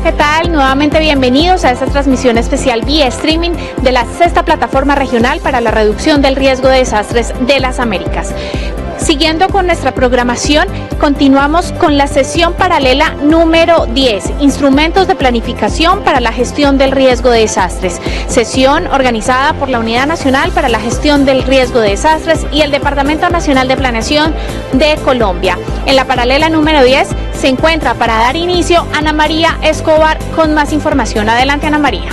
¿qué tal? Nuevamente bienvenidos a esta transmisión especial vía streaming de la sexta plataforma regional para la reducción del riesgo de desastres de las Américas. Siguiendo con nuestra programación, continuamos con la sesión paralela número 10, Instrumentos de Planificación para la Gestión del Riesgo de Desastres. Sesión organizada por la Unidad Nacional para la Gestión del Riesgo de Desastres y el Departamento Nacional de Planeación de Colombia. En la paralela número 10 se encuentra para dar inicio Ana María Escobar con más información. Adelante, Ana María.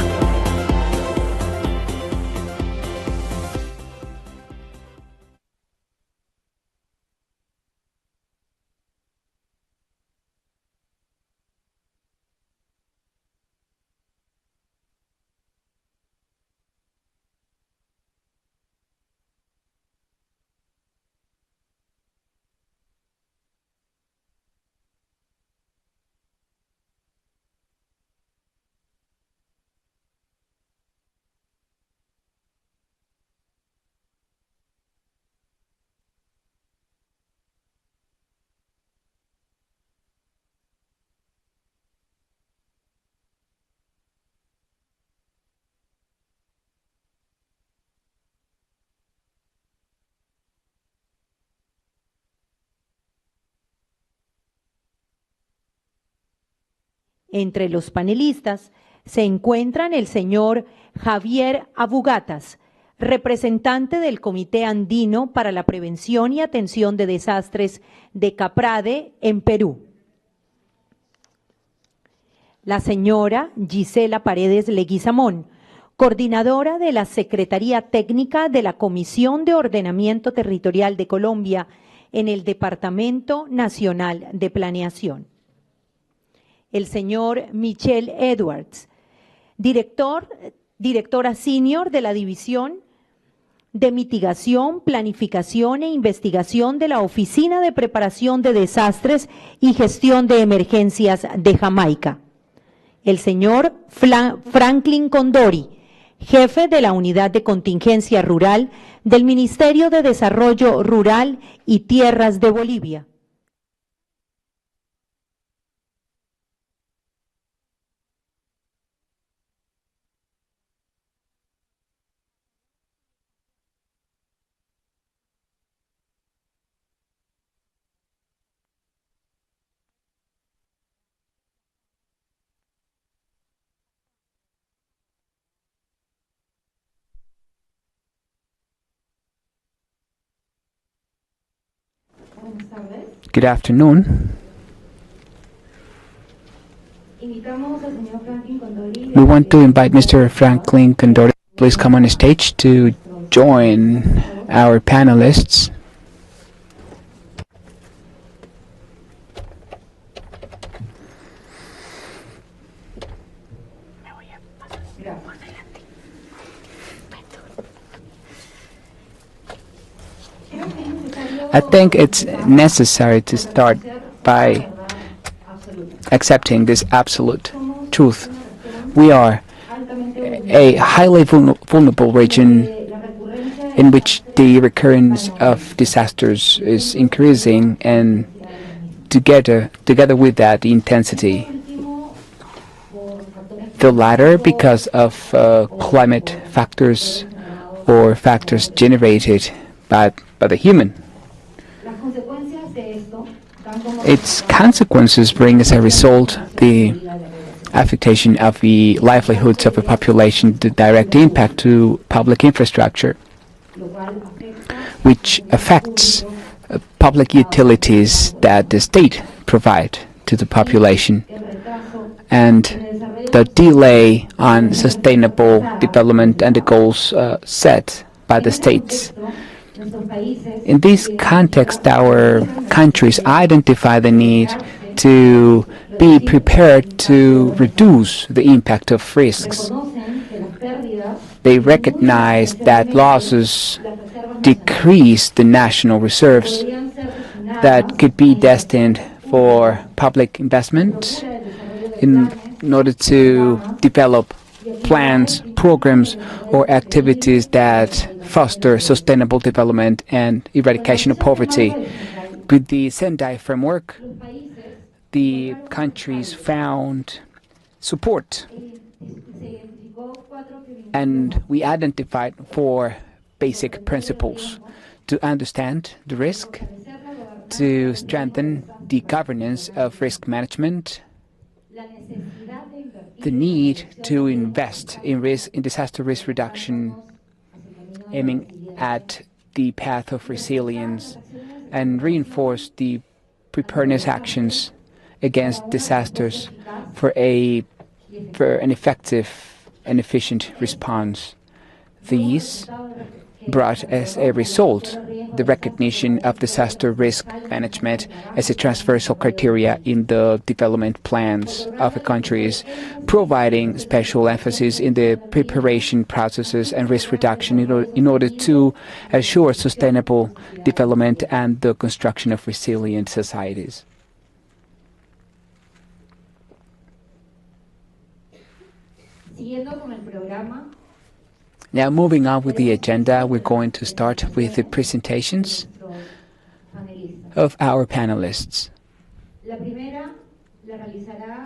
Entre los panelistas se encuentran el señor Javier Abugatas, representante del Comité Andino para la Prevención y Atención de Desastres de Caprade, en Perú. La señora Gisela Paredes Leguizamón, coordinadora de la Secretaría Técnica de la Comisión de Ordenamiento Territorial de Colombia en el Departamento Nacional de Planeación. El señor Michel Edwards, directora senior de la División de Mitigación, Planificación e Investigación de la Oficina de Preparación de Desastres y Gestión de Emergencias de Jamaica. El señor Franklin Condori, jefe de la Unidad de Contingencia Rural del Ministerio de Desarrollo Rural y Tierras de Bolivia. Good afternoon. We want to invite Mr. Franklin Condori. Please come on stage to join our panelists. I think it's necessary to start by accepting this absolute truth. We are a highly vulnerable region in which the recurrence of disasters is increasing, and together with that, the intensity. The latter because of climate factors or factors generated by the human. Its consequences bring as a result the affectation of the livelihoods of the population, the direct impact to public infrastructure, which affects public utilities that the state provide to the population, and the delay on sustainable development and the goals set by the states. In this context, our countries identify the need to be prepared to reduce the impact of risks. They recognize that losses decrease the national reserves that could be destined for public investment in order to develop plans, programs, or activities that foster sustainable development and eradication of poverty. With the Sendai framework, the countries found support. And we identified 4 basic principles: to understand the risk, to strengthen the governance of risk management, the need to invest in disaster risk reduction, aiming at the path of resilience, and reinforce the preparedness actions against disasters for an effective and efficient response. These brought as a result the recognition of disaster risk management as a transversal criteria in the development plans of the countries, providing special emphasis in the preparation processes and risk reduction in order to assure sustainable development and the construction of resilient societies. Now, moving on with the agenda, we're going to start with the presentations of our panelists.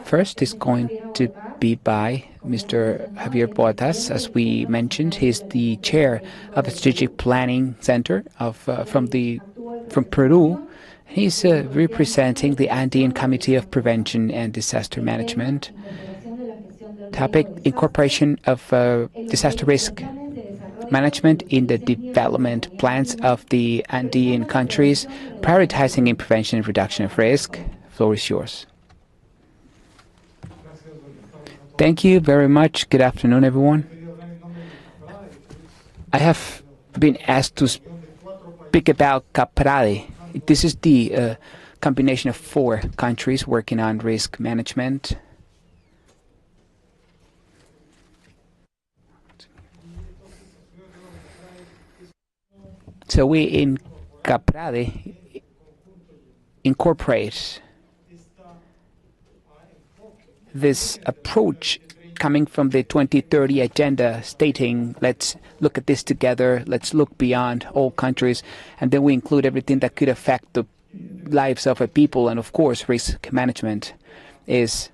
First is going to be by Mr. Javier Botas. As we mentioned, he's the chair of the Strategic Planning Center from Peru. He's representing the Andean Committee of Prevention and Disaster Management. Topic: incorporation of disaster risk management in the development plans of the Andean countries, prioritizing in prevention and reduction of risk. The floor is yours. Thank you very much. Good afternoon, everyone. I have been asked to speak about CAPRADE. This is the combination of 4 countries working on risk management. So we in CAPRADE incorporate this approach coming from the 2030 agenda, stating, let's look at this together, let's look beyond all countries, and then we include everything that could affect the lives of a people. And of course, risk management is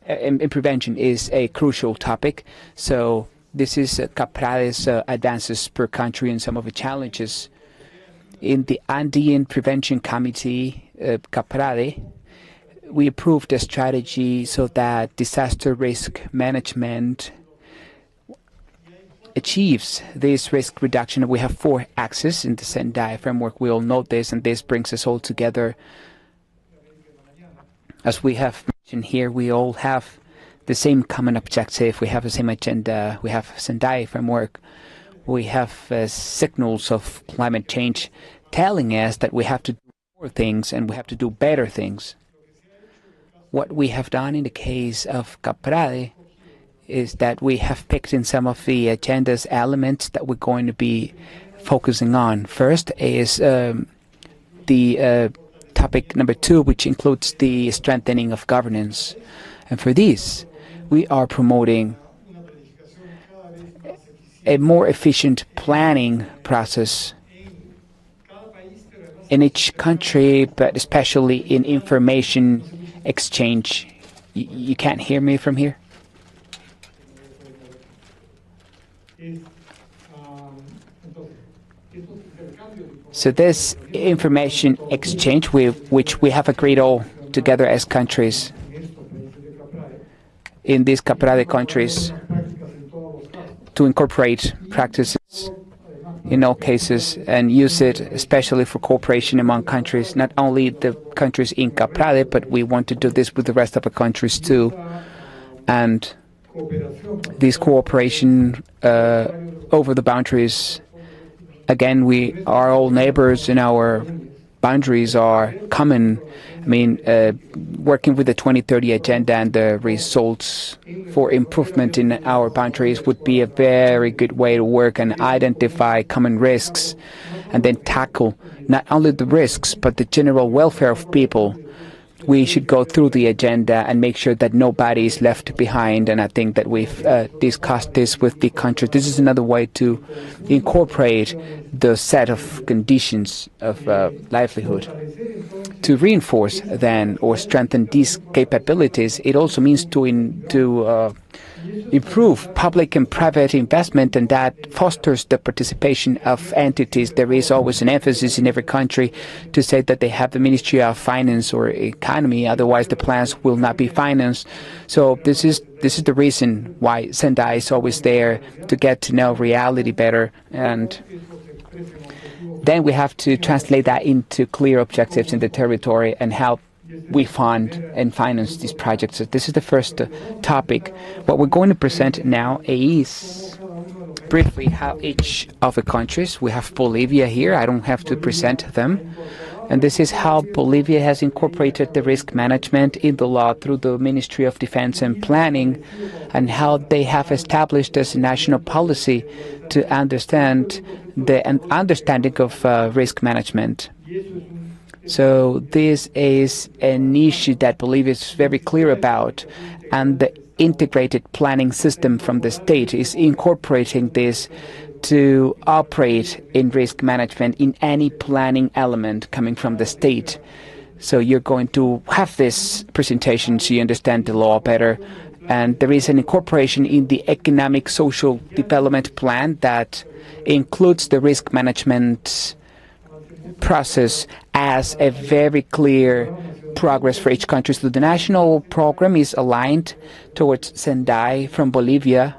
and prevention is a crucial topic. So this is CAPRADE's advances per country and some of the challenges. In the Andean Prevention Committee, CAPRADE, we approved a strategy so that disaster risk management achieves this risk reduction. We have 4 axes in the Sendai framework. We all know this, and this brings us all together. As we have mentioned here, we all have the same common objective. We have the same agenda. We have Sendai framework. We have signals of climate change telling us that we have to do more things and we have to do better things. What we have done in the case of CAPRADE is that we have picked in some of the agenda's elements that we're going to be focusing on. First is the topic number 2, which includes the strengthening of governance. And for this, we are promoting a more efficient planning process in each country, but especially in information exchange. You can't hear me from here? So this information exchange, which we have agreed all together as countries, in these CAPRADE countries, to incorporate practices in all cases and use it especially for cooperation among countries, not only the countries in CAPRADE, but we want to do this with the rest of the countries too. And this cooperation over the boundaries, again, we are all neighbors and our boundaries are common. I mean, working with the 2030 agenda and the results for improvement in our boundaries would be a very good way to work and identify common risks and then tackle not only the risks but the general welfare of people we should go through the agenda and make sure that nobody is left behind. And I think that we've discussed this with the country. This is another way to incorporate the set of conditions of livelihood. To reinforce then or strengthen these capabilities, it also means to improve public and private investment, and that fosters the participation of entities. There is always an emphasis in every country to say that they have the Ministry of Finance or Economy, otherwise the plans will not be financed. So this is the reason why Sendai is always there, to get to know reality better, and then we have to translate that into clear objectives in the territory and how we fund and finance these projects. So this is the first topic. What we're going to present now is briefly how each of the countries, we have Bolivia here, I don't have to present them, and this is how Bolivia has incorporated the risk management in the law through the Ministry of Defense and Planning, and how they have established as a national policy to understand the understanding of risk management. So this is an issue that Bolivia is very clear about, and the integrated planning system from the state is incorporating this to operate in risk management in any planning element coming from the state. So you're going to have this presentation so you understand the law better. And there is an incorporation in the economic social development plan that includes the risk management process as a very clear progress for each country. So the national program is aligned towards Sendai from Bolivia,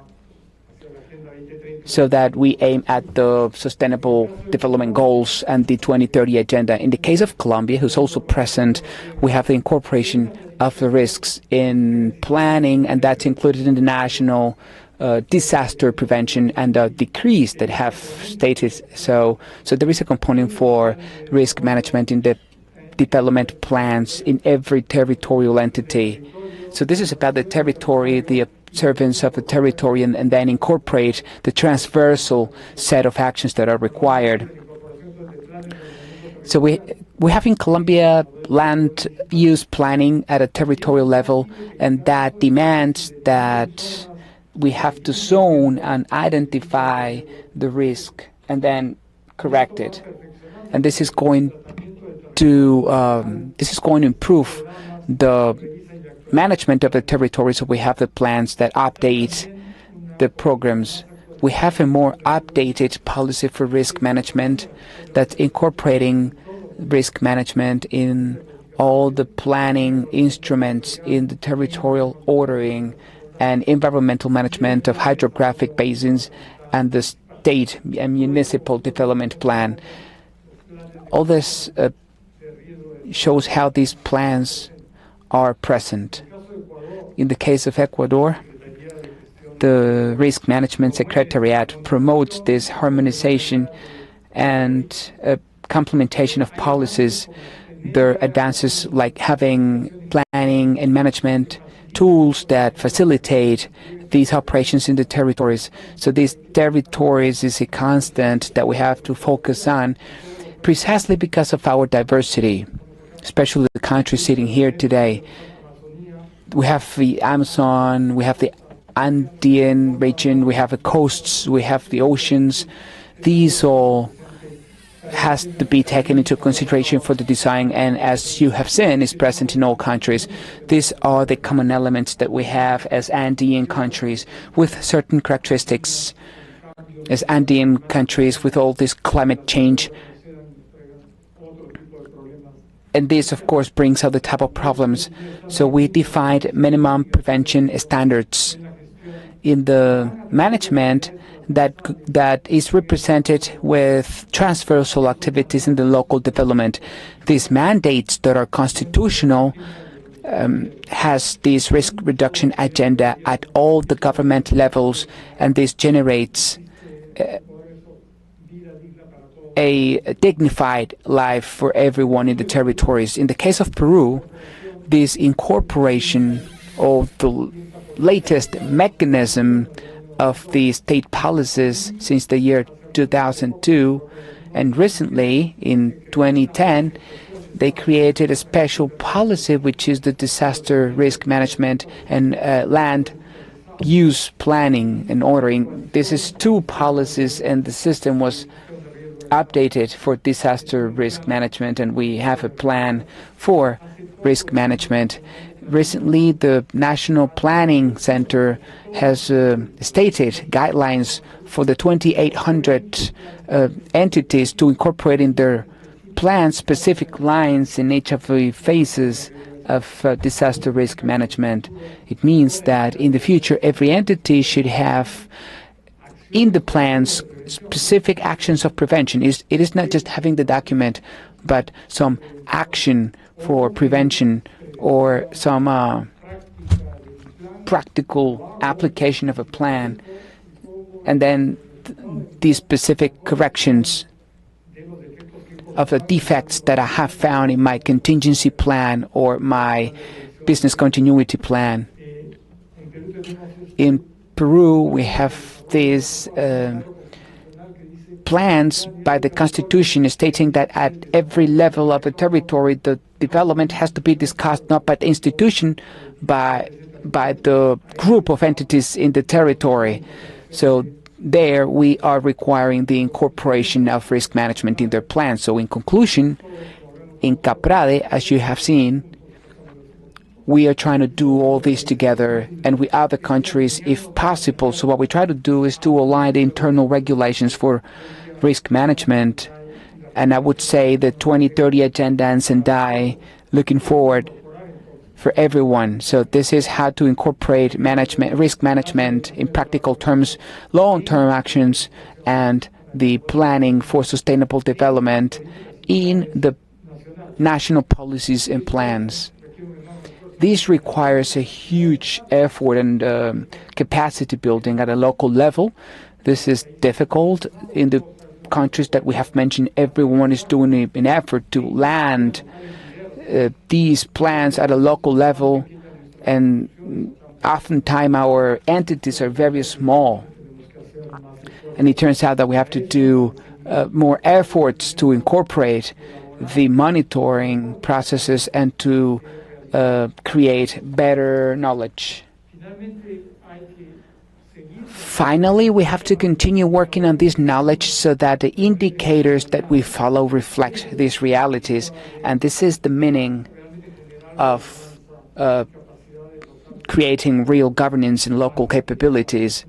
so that we aim at the Sustainable Development Goals and the 2030 Agenda. In the case of Colombia, who's also present, we have the incorporation of the risks in planning, and that's included in the national disaster prevention and the decrees that have stated so. So there is a component for risk management in the development plans in every territorial entity. So this is about the territory, the observance of the territory, and then incorporate the transversal set of actions that are required. So we have in Colombia land use planning at a territorial level, and that demands that we have to zone and identify the risk and then correct it. And this is going to improve the management of the territory. So we have the plans that update the programs. We have a more updated policy for risk management that's incorporating risk management in all the planning instruments in the territorial ordering and environmental management of hydrographic basins and the state and municipal development plan. All this shows how these plans are present. In the case of Ecuador, the Risk Management Secretariat promotes this harmonization and complementation of policies. There are advances like having planning and management tools that facilitate these operations in the territories. So these territories is a constant that we have to focus on, precisely because of our diversity, especially the countries sitting here today. We have the Amazon, we have the Andean region, we have the coasts, we have the oceans. These all has to be taken into consideration for the design, and as you have seen, is present in all countries. These are the common elements that we have as Andean countries with certain characteristics. As Andean countries with all this climate change, and this, of course, brings other type of problems. So we defined minimum prevention standards in the management that is represented with transversal activities in the local development. These mandates that are constitutional has this risk reduction agenda at all the government levels, and this generates a dignified life for everyone in the territories. In the case of Peru, this incorporation of the latest mechanism of the state policies since the year 2002 and recently in 2010, they created a special policy, which is the disaster risk management and land use planning and ordering. This is two policies, and the system was updated for disaster risk management, and we have a plan for risk management. Recently, the National Planning Center has stated guidelines for the 2,800 entities to incorporate in their plan specific lines in each of the phases of disaster risk management. It means that in the future, every entity should have in the plans specific actions of prevention. It is not just having the document, but some action for prevention or some practical application of a plan, and then these specific corrections of the defects that I have found in my contingency plan or my business continuity plan. In Peru, we have these plans by the Constitution stating that at every level of the territory, the development has to be discussed not by the institution, by the group of entities in the territory. So there we are requiring the incorporation of risk management in their plans. So in conclusion, in Caprade, as you have seen, we are trying to do all this together and with other countries if possible. So what we try to do is to align the internal regulations for risk management. And I would say the 2030 agenda and Sendai looking forward for everyone. So this is how to incorporate risk management in practical terms, long-term actions, and the planning for sustainable development in the national policies and plans. This requires a huge effort and capacity building at a local level. This is difficult. In the countries that we have mentioned, everyone is doing an effort to land these plans at a local level, and oftentimes our entities are very small. And it turns out that we have to do more efforts to incorporate the monitoring processes and to create better knowledge. Finally, we have to continue working on this knowledge so that the indicators that we follow reflect these realities. And this is the meaning of creating real governance and local capabilities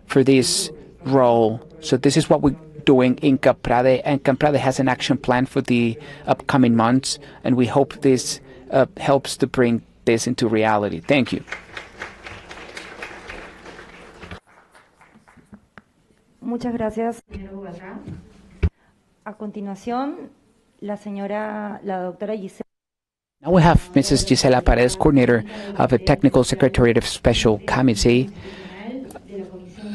for this role. So this is what we're doing in Caprade, and Caprade has an action plan for the upcoming months, and we hope this helps to bring this into reality. Thank you. Muchas gracias. A continuación, la doctora Gisela. Now we have Mrs. Gisela Paredes, coordinator of the Technical Secretariat of Special Committee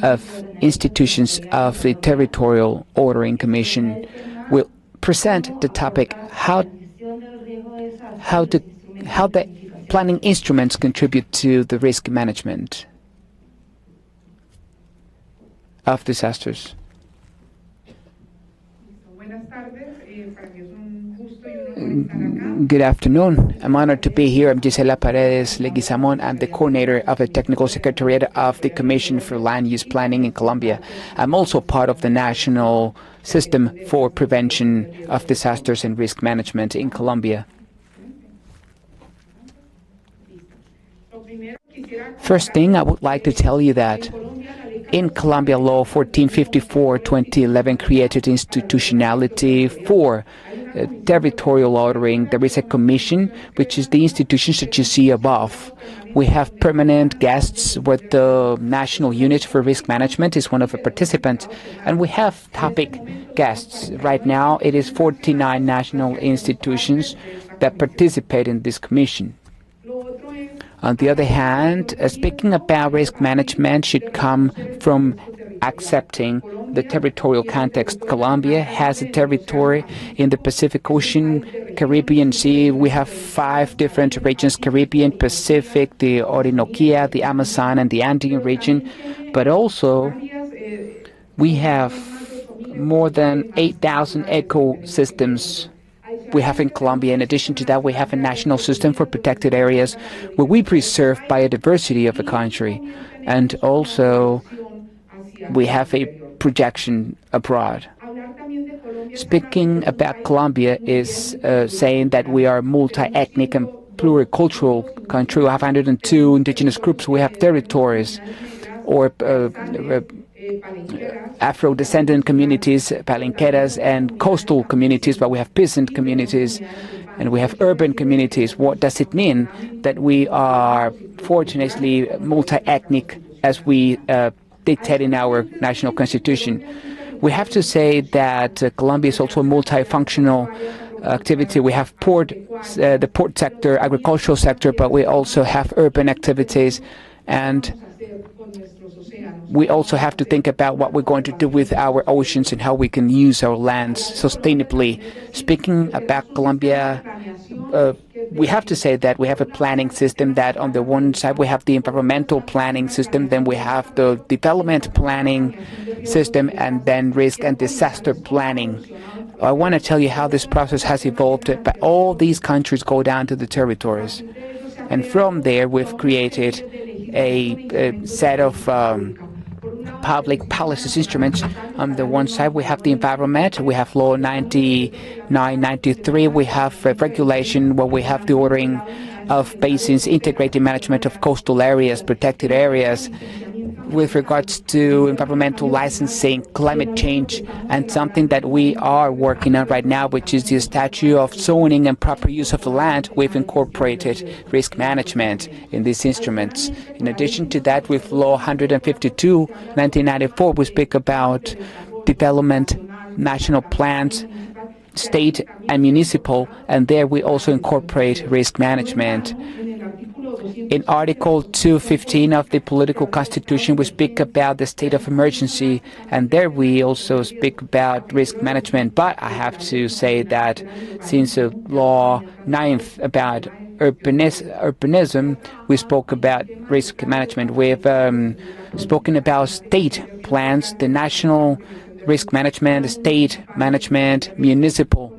of Institutions of the Territorial Ordering Commission, will present the topic how the planning instruments contribute to the risk management of disasters. Good afternoon. I'm honored to be here. I'm Gisela Paredes Leguizamon. I'm the coordinator of the Technical Secretariat of the Commission for Land Use Planning in Colombia. I'm also part of the National System for Prevention of Disasters and Risk Management in Colombia. First thing, I would like to tell you that in Colombia Law 1454/2011 created institutionality for territorial ordering. There is a commission, which is the institutions that you see above. We have permanent guests with the National Unit for Risk Management is one of the participants, and we have topic guests. Right now, it is 49 national institutions that participate in this commission. On the other hand, speaking about risk management should come from accepting the territorial context. Colombia has a territory in the Pacific Ocean, Caribbean Sea. We have 5 different regions: Caribbean, Pacific, the Orinoquia, the Amazon, and the Andean region. But also, we have more than 8,000 ecosystems we have in Colombia. In addition to that, we have a national system for protected areas where we preserve biodiversity of the country. And also, we have a projection abroad. Speaking about Colombia is saying that we are multi-ethnic and pluricultural country. We have 102 indigenous groups. We have territories or Afro-descendant communities, palenqueras, and coastal communities, but we have peasant communities and we have urban communities. What does it mean that we are fortunately multi-ethnic as we dictate in our national constitution? We have to say that Colombia is also a multifunctional activity. We have the port sector, agricultural sector, but we also have urban activities, and we also have to think about what we're going to do with our oceans and how we can use our lands sustainably. Speaking about Colombia, we have to say that we have a planning system that on the one side we have the environmental planning system, then we have the development planning system, and then risk and disaster planning. I want to tell you how this process has evolved, but all these countries go down to the territories. And from there, we've created a set of public policies instruments. On the one side, we have the environment. We have Law 9993. We have regulation where we have the ordering of basins, integrated management of coastal areas, protected areas, with regards to environmental licensing, climate change, and something that we are working on right now, which is the statute of zoning and proper use of the land. We've incorporated risk management in these instruments. In addition to that, with Law 152, 1994, we speak about development, national plans, state and municipal, and there we also incorporate risk management. In Article 215 of the Political Constitution, we speak about the state of emergency, and there we also speak about risk management. But I have to say that since Law 9th about urbanism, we spoke about risk management. We've spoken about state plans, the national risk management, state management, municipal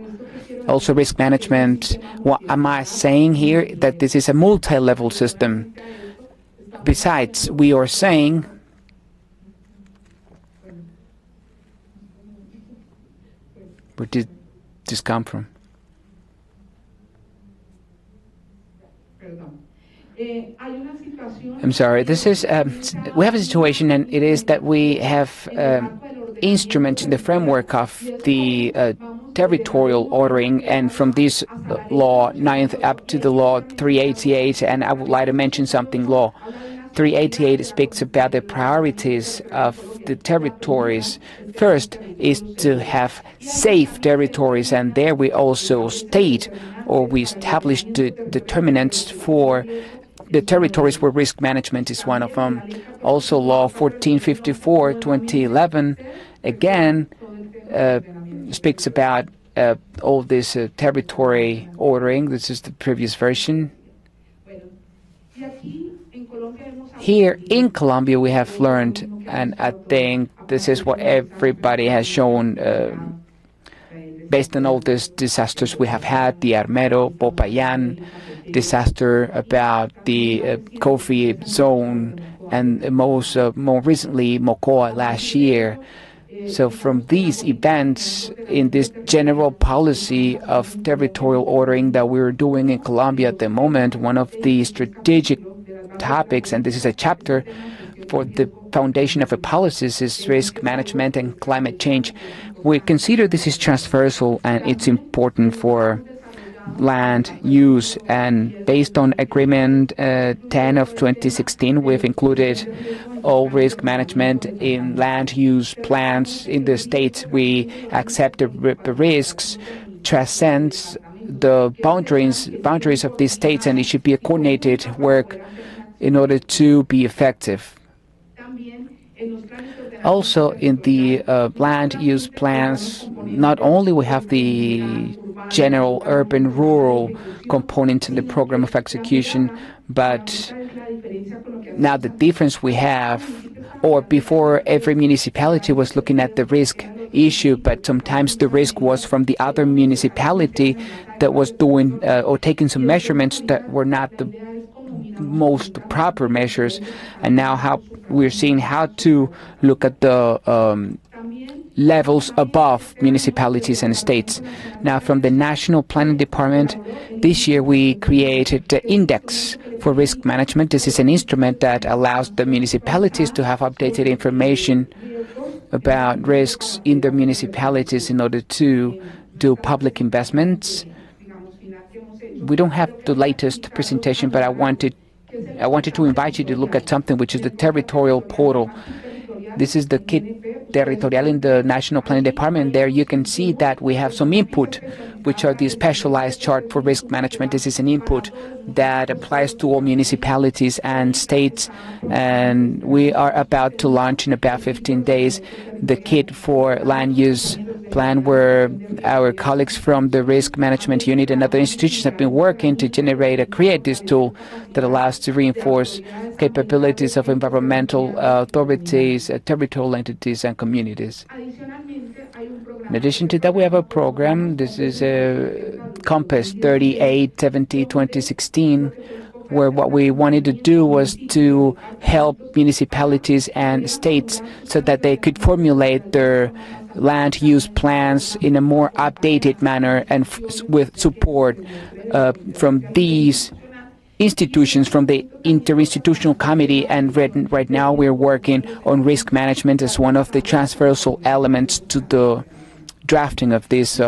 also risk management. What am I saying here? That this is a multi-level system. Besides, we are saying where did this come from? I'm sorry. This is we have a situation, and it is that we have instruments in the framework of the territorial ordering, and from this Law 9th up to the Law 388, and I would like to mention something. Law 388 speaks about the priorities of the territories. First is to have safe territories, and there we also state, or we establish the determinants for the territories where risk management is one of them. Also, Law 1454, 2011, again, speaks about all this territory ordering. This is the previous version. Here in Colombia, we have learned, and I think this is what everybody has shown based on all these disasters we have had, the Armero, Popayan disaster, about the Kofi zone, and more recently Mocoa last year. So from these events, in this general policy of territorial ordering that we're doing in Colombia at the moment, one of the strategic topics, and this is a chapter for the foundation of the policies, is risk management and climate change. We consider this is transversal and it's important for land use, and based on Agreement 10 of 2016, we've included all risk management in land use plans in the states. We accept the risks transcends the boundaries of these states, and it should be a coordinated work in order to be effective. Also, in the land use plans, not only we have the general urban-rural component in the program of execution, but now the difference we have or before every municipality was looking at the risk issue, but sometimes the risk was from the other municipality that was doing or taking some measurements that were not the most proper measures. And now how we're seeing how to look at the levels above municipalities and states. Now, from the National Planning Department, this year we created the Index for Risk Management. This is an instrument that allows the municipalities to have updated information about risks in their municipalities in order to do public investments. We don't have the latest presentation, but I wanted to invite you to look at something which is the territorial portal. This is the kit territorial in the National Planning Department. There you can see that we have some input, which are the specialized chart for risk management. This is an input that applies to all municipalities and states, and we are about to launch in about 15 days the kit for land use plan, where our colleagues from the risk management unit and other institutions have been working to create this tool that allows to reinforce capabilities of environmental authorities, territorial entities, and communities. In addition to that, we have a program. This is Compass 3870-2016, where what we wanted to do was to help municipalities and states so that they could formulate their land use plans in a more updated manner and with support from these institutions, from the interinstitutional committee. And right now we're working on risk management as one of the transversal elements to the drafting of these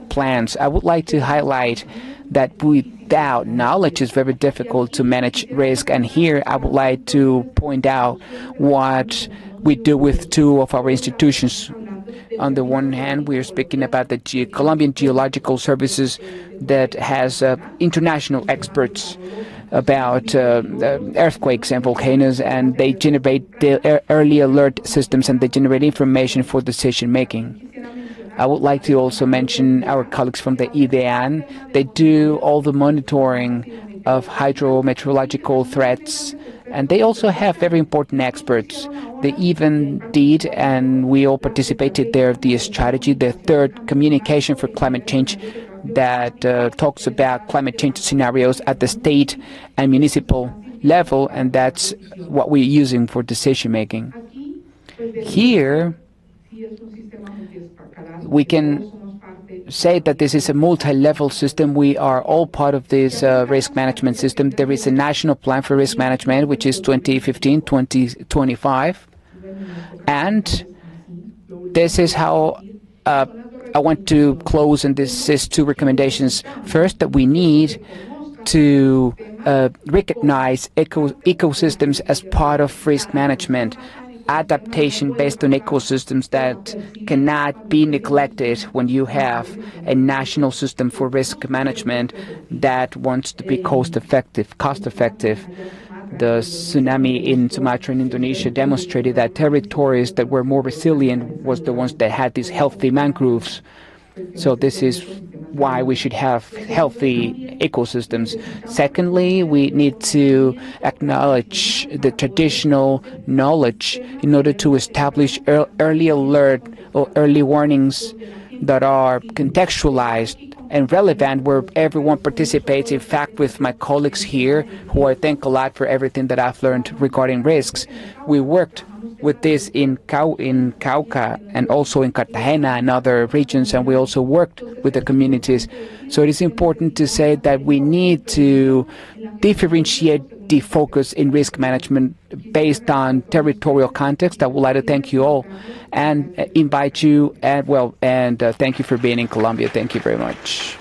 plans. I would like to highlight that without knowledge it's very difficult to manage risk, and here I would like to point out what we do with two of our institutions. On the one hand, we are speaking about the Colombian Geological Services that has international experts about earthquakes and volcanoes, and they generate the early alert systems, and they generate information for decision making. I would like to also mention our colleagues from the IDEAN. They do all the monitoring of hydrometeorological threats, and they also have very important experts. They even did, and we all participated there, the strategy, the third communication for climate change that talks about climate change scenarios at the state and municipal level, and that's what we're using for decision making. Here, we can say that this is a multi-level system. We are all part of this risk management system. There is a national plan for risk management, which is 2015-2025. And this is how I want to close, and this is two recommendations. First, that we need to recognize ecosystems as part of risk management. Adaptation based on ecosystems that cannot be neglected when you have a national system for risk management that wants to be cost effective. The tsunami in Sumatra and Indonesia demonstrated that territories that were more resilient was the ones that had these healthy mangroves. So this is why we should have healthy ecosystems. Secondly, we need to acknowledge the traditional knowledge in order to establish early alert or early warnings that are contextualized and relevant, where everyone participates. In fact, with my colleagues here, who I thank a lot for everything that I've learned regarding risks, we worked with this in Cauca and also in Cartagena and other regions, and we also worked with the communities. So it is important to say that we need to differentiate the focus in risk management based on territorial context. I would like to thank you all and invite you, and thank you for being in Colombia. Thank you very much.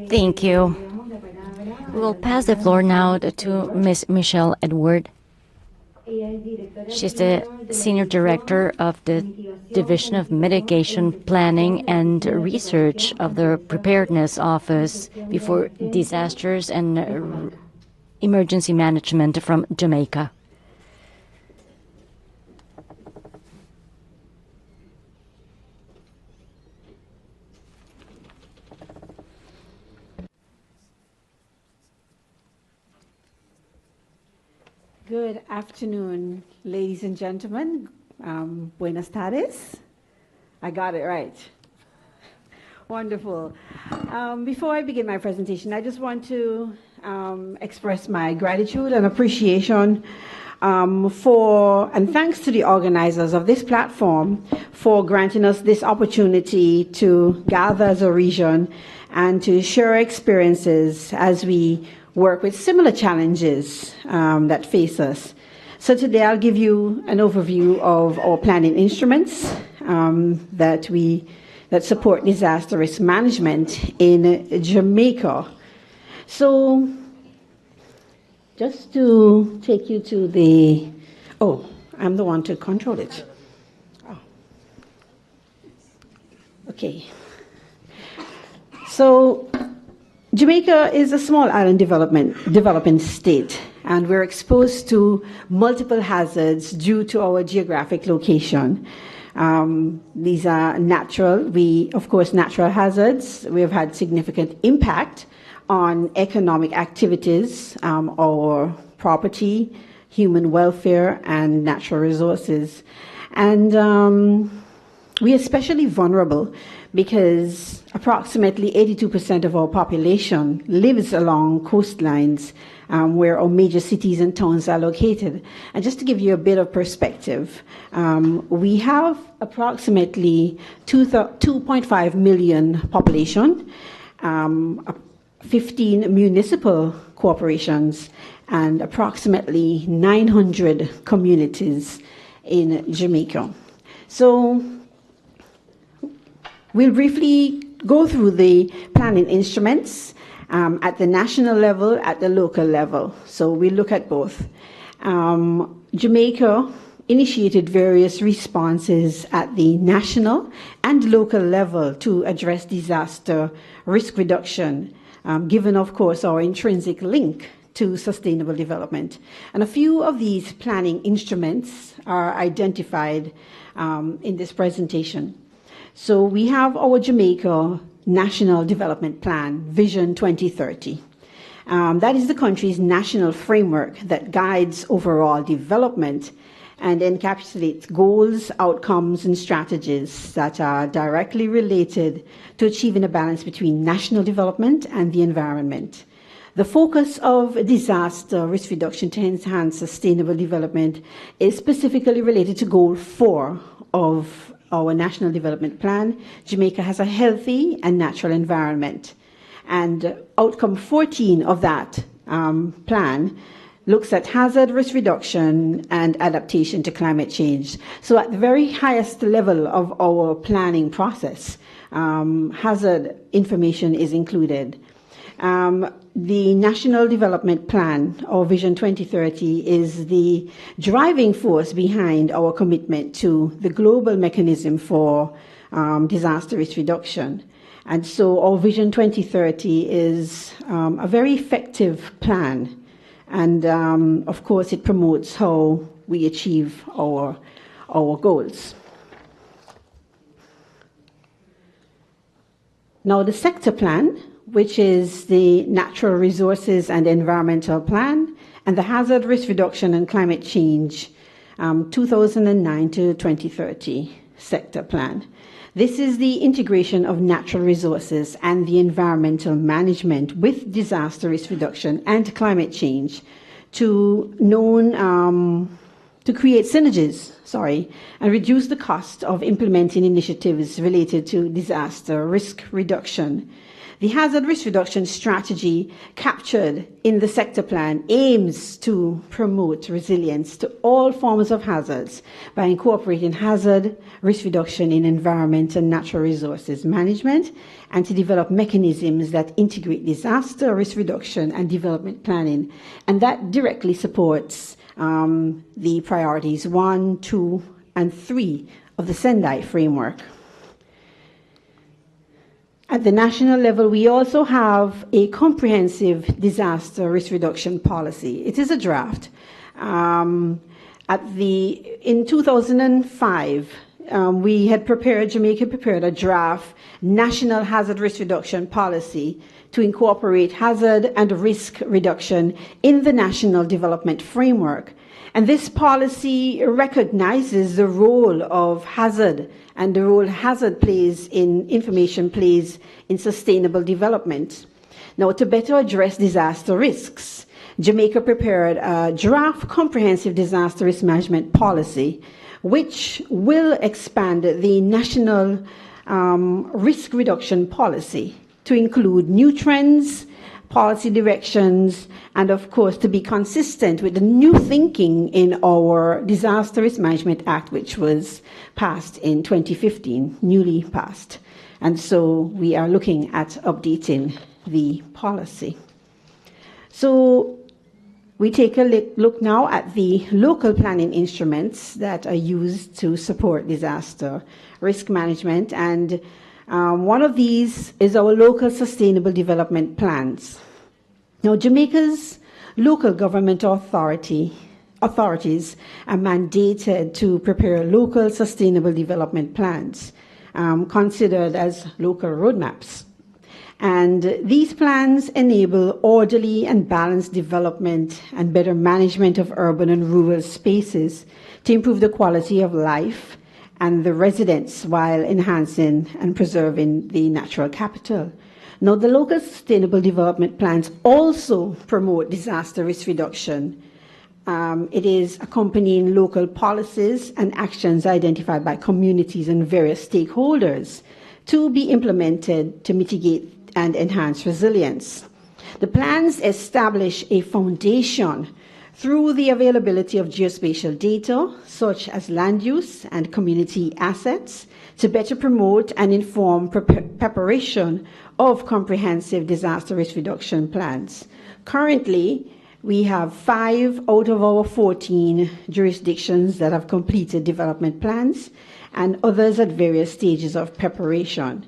Thank you. We will pass the floor now to Ms. Michelle Edward. She's the Senior Director of the Division of Mitigation, Planning and Research of the Preparedness Office before Disasters and Emergency Management from Jamaica. Good afternoon, ladies and gentlemen. Buenas tardes. I got it right. Wonderful. Before I begin my presentation, I just want to express my gratitude and appreciation and thanks to the organizers of this platform for granting us this opportunity to gather as a region and to share experiences as we work with similar challenges that face us. So today I'll give you an overview of our planning instruments that support disaster risk management in Jamaica. So just to take you to I'm the one to control it. Oh. Okay. So Jamaica is a small island developing state, and we're exposed to multiple hazards due to our geographic location. These are natural hazards. We have had significant impact on economic activities, our property, human welfare, and natural resources. And we're especially vulnerable because approximately 82% of our population lives along coastlines where our major cities and towns are located. And just to give you a bit of perspective, we have approximately 2.5 million population, 15 municipal corporations, and approximately 900 communities in Jamaica. So we'll briefly go through the planning instruments at the national level, at the local level. So we look at both. Jamaica initiated various responses at the national and local level to address disaster risk reduction, given, of course, our intrinsic link to sustainable development. And a few of these planning instruments are identified in this presentation. So we have our Jamaica National Development Plan, Vision 2030. That is the country's national framework that guides overall development and encapsulates goals, outcomes, and strategies that are directly related to achieving a balance between national development and the environment. The focus of disaster risk reduction to enhance sustainable development is specifically related to Goal 4 of our National Development Plan. Jamaica has a healthy and natural environment. And outcome 14 of that plan looks at hazard risk reduction and adaptation to climate change. So at the very highest level of our planning process, hazard information is included. The National Development Plan, or Vision 2030, is the driving force behind our commitment to the global mechanism for disaster risk reduction. And so our Vision 2030 is a very effective plan. And of course, it promotes how we achieve our goals. Now, the sector plan, which is the Natural Resources and Environmental Plan, and the Hazard Risk Reduction and Climate Change 2009 to 2030 sector plan. This is the integration of natural resources and the environmental management with disaster risk reduction and climate change to create synergies, and reduce the cost of implementing initiatives related to disaster risk reduction. The hazard risk reduction strategy captured in the sector plan aims to promote resilience to all forms of hazards by incorporating hazard risk reduction in environment and natural resources management, and to develop mechanisms that integrate disaster risk reduction and development planning. And that directly supports the priorities 1, 2, and 3 of the Sendai framework. At the national level, we also have a comprehensive disaster risk reduction policy. It is a draft. In 2005, Jamaica prepared a draft national hazard risk reduction policy to incorporate hazard and risk reduction in the national development framework. And this policy recognizes the role of hazard and the role hazard plays in information plays in sustainable development. Now, to better address disaster risks, Jamaica prepared a draft comprehensive disaster risk management policy, which will expand the national risk reduction policy to include new trends, policy directions, and of course to be consistent with the new thinking in our Disaster Risk Management Act, which was passed in 2015, newly passed. And so we are looking at updating the policy. So we take a look now at the local planning instruments that are used to support disaster risk management, and one of these is our local sustainable development plans. Now, Jamaica's local government authorities are mandated to prepare local sustainable development plans, considered as local roadmaps. And these plans enable orderly and balanced development and better management of urban and rural spaces to improve the quality of life and the residents while enhancing and preserving the natural capital. Now, the local sustainable development plans also promote disaster risk reduction. It is accompanying local policies and actions identified by communities and various stakeholders to be implemented to mitigate and enhance resilience. The plans establish a foundation through the availability of geospatial data, such as land use and community assets, to better promote and inform preparation of comprehensive disaster risk reduction plans. Currently, we have 5 out of our 14 jurisdictions that have completed development plans, and others at various stages of preparation.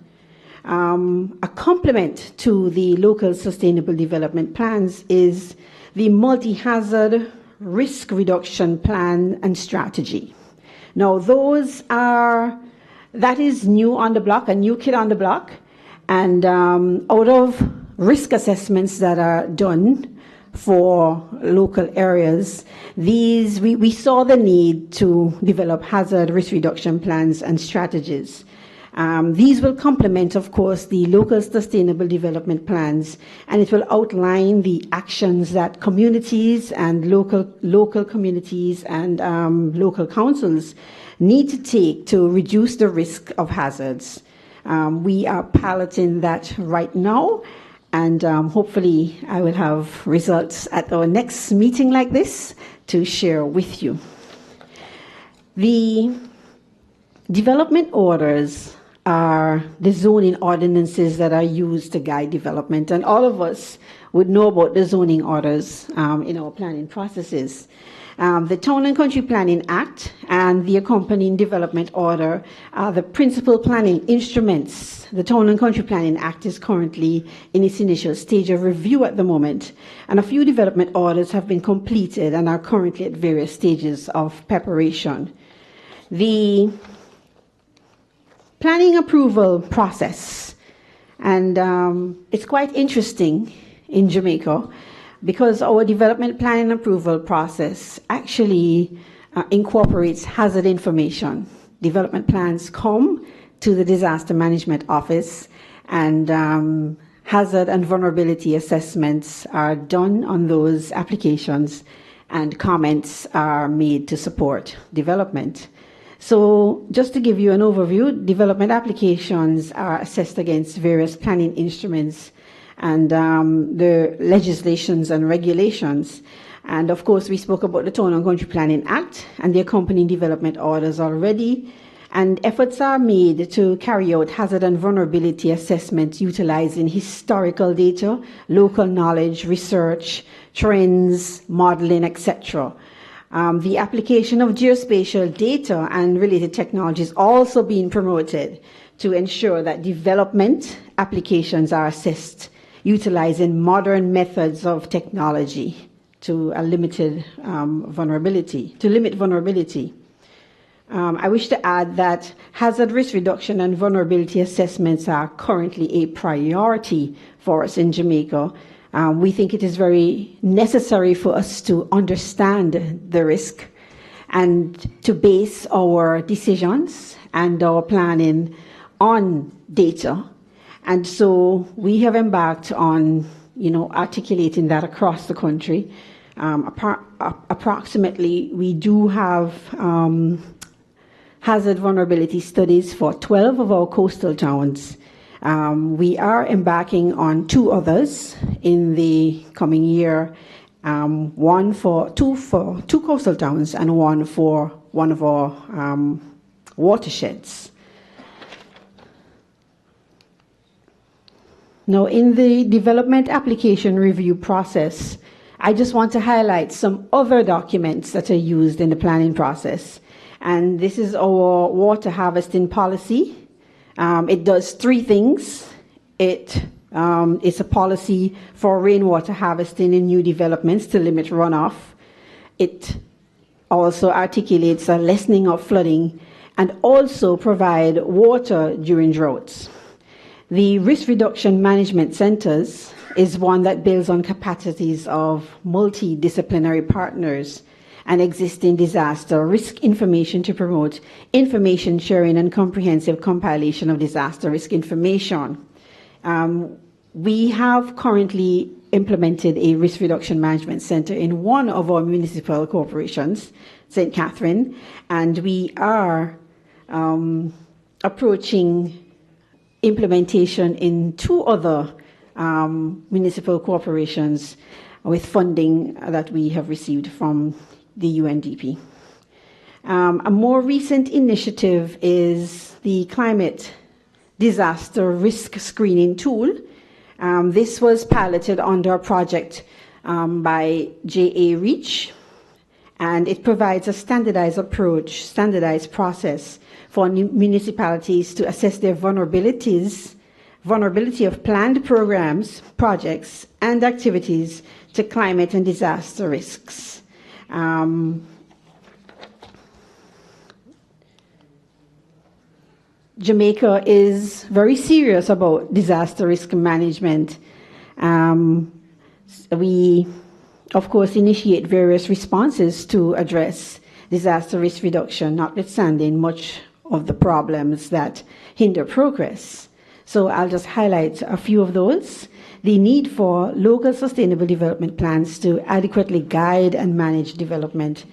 A complement to the local sustainable development plans is the multi-hazard risk reduction plan and strategy. Now, that is new on the block, a new kid on the block, and out of risk assessments that are done for local areas, we saw the need to develop hazard risk reduction plans and strategies. These will complement, of course, the local sustainable development plans, and it will outline the actions that communities and local communities and local councils need to take to reduce the risk of hazards. We are piloting that right now, and hopefully I will have results at our next meeting like this to share with you. The development orders are the zoning ordinances that are used to guide development, and all of us would know about the zoning orders in our planning processes. The Town and Country Planning Act and the accompanying development order are the principal planning instruments. The Town and Country Planning Act is currently in its initial stage of review at the moment, and a few development orders have been completed and are currently at various stages of preparation. The planning approval process, and it's quite interesting in Jamaica, because our development planning approval process actually incorporates hazard information. Development plans come to the Disaster Management Office, and hazard and vulnerability assessments are done on those applications, and comments are made to support development. So just to give you an overview, development applications are assessed against various planning instruments and the legislations and regulations. And of course, we spoke about the Town and Country Planning Act and the accompanying development orders already. And efforts are made to carry out hazard and vulnerability assessments utilizing historical data, local knowledge, research, trends, modeling, etc. The application of geospatial data and related technologies also being promoted to ensure that development applications are assessed utilizing modern methods of technology to limit vulnerability. I wish to add that hazard risk reduction and vulnerability assessments are currently a priority for us in Jamaica. We think it is very necessary for us to understand the risk and to base our decisions and our planning on data. And so we have embarked on, articulating that across the country. Approximately, we do have hazard vulnerability studies for 12 of our coastal towns. We are embarking on 2 others in the coming year, two coastal towns and one for one of our watersheds. Now, in the development application review process, I just want to highlight some other documents that are used in the planning process. And this is our water harvesting policy. It does 3 things. It's a policy for rainwater harvesting in new developments to limit runoff. It also articulates a lessening of flooding and also provide water during droughts. The risk reduction management centers is one that builds on capacities of multidisciplinary partners and existing disaster risk information to promote information sharing and comprehensive compilation of disaster risk information. We have currently implemented a risk reduction management center in one of our municipal corporations, St. Catherine, and we are approaching implementation in 2 other municipal corporations with funding that we have received from the UNDP. A more recent initiative is the Climate Disaster Risk Screening Tool. This was piloted under a project by J.A. Reach, and it provides a standardized approach, standardized process for municipalities to assess their vulnerability of planned programs, projects, and activities to climate and disaster risks. Jamaica is very serious about disaster risk management. We, of course, initiate various responses to address disaster risk reduction, notwithstanding much of the problems that hinder progress. So I'll just highlight a few of those. The need for local sustainable development plans to adequately guide and manage development.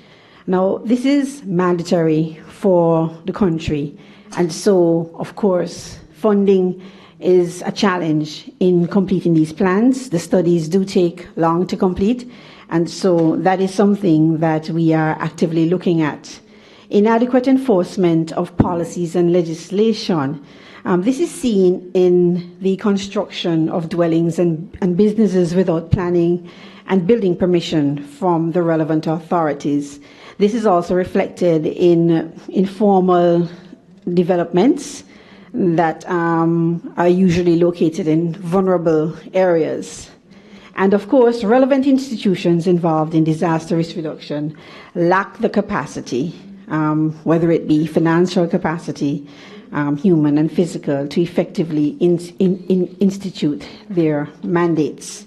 Now, this is mandatory for the country. And so, of course, funding is a challenge in completing these plans. The studies do take long to complete. And so that is something that we are actively looking at. Inadequate enforcement of policies and legislation. This is seen in the construction of dwellings and businesses without planning and building permission from the relevant authorities. This is also reflected in informal developments that are usually located in vulnerable areas. And of course, relevant institutions involved in disaster risk reduction lack the capacity, whether it be financial capacity, human and physical, to effectively institute their mandates.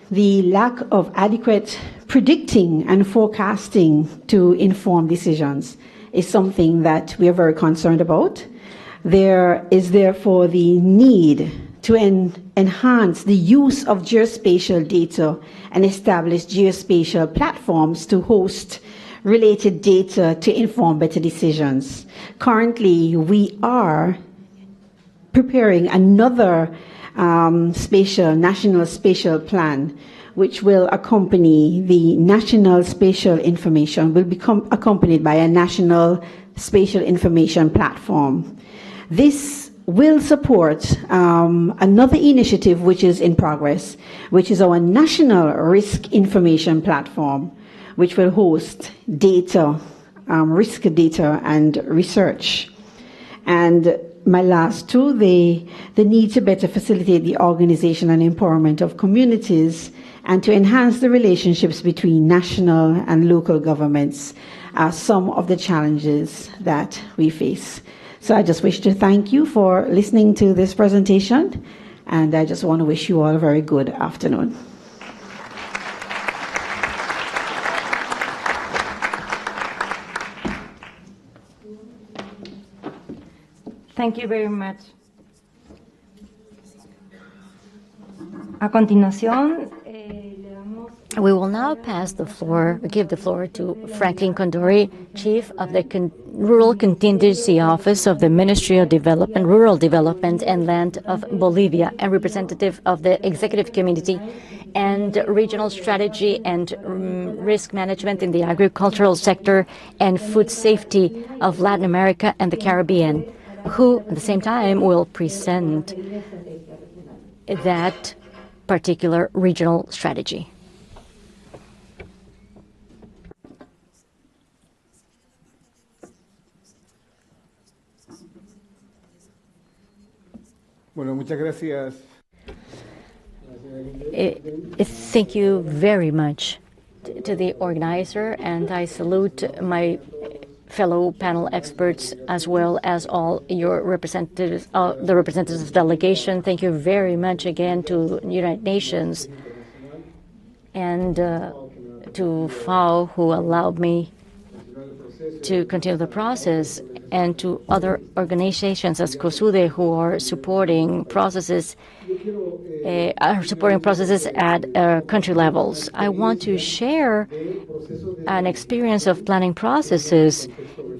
The lack of adequate predicting and forecasting to inform decisions is something that we are very concerned about. There is therefore the need to enhance the use of geospatial data and establish geospatial platforms to host related data to inform better decisions. Currently, we are preparing another national spatial plan, which will accompany the national spatial information, will become accompanied by a national spatial information platform. This will support another initiative which is in progress, which is our national risk information platform, which will host data, risk data and research. And my last 2, the need to better facilitate the organization and empowerment of communities and to enhance the relationships between national and local governments are some of the challenges that we face. So I just wish to thank you for listening to this presentation, And I just want to wish you all a very good afternoon. Thank you very much. A continuación, We will now give the floor to Franklin Condori, Chief of the Rural Contingency Office of the Ministry of Development, Rural Development and Land of Bolivia, and representative of the Executive Committee and Regional Strategy and Risk Management in the Agricultural Sector and Food Safety of Latin America and the Caribbean, who at the same time will present that particular regional strategy. Bueno, muchas gracias. Thank you very much to the organizer, and I salute my fellow panel experts as well as all your representatives, the representatives of the delegation. Thank you very much again to United Nations and to FAO, who allowed me to continue the process, and to other organizations as COSUDE, who are supporting processes at country levels. I want to share an experience of planning processes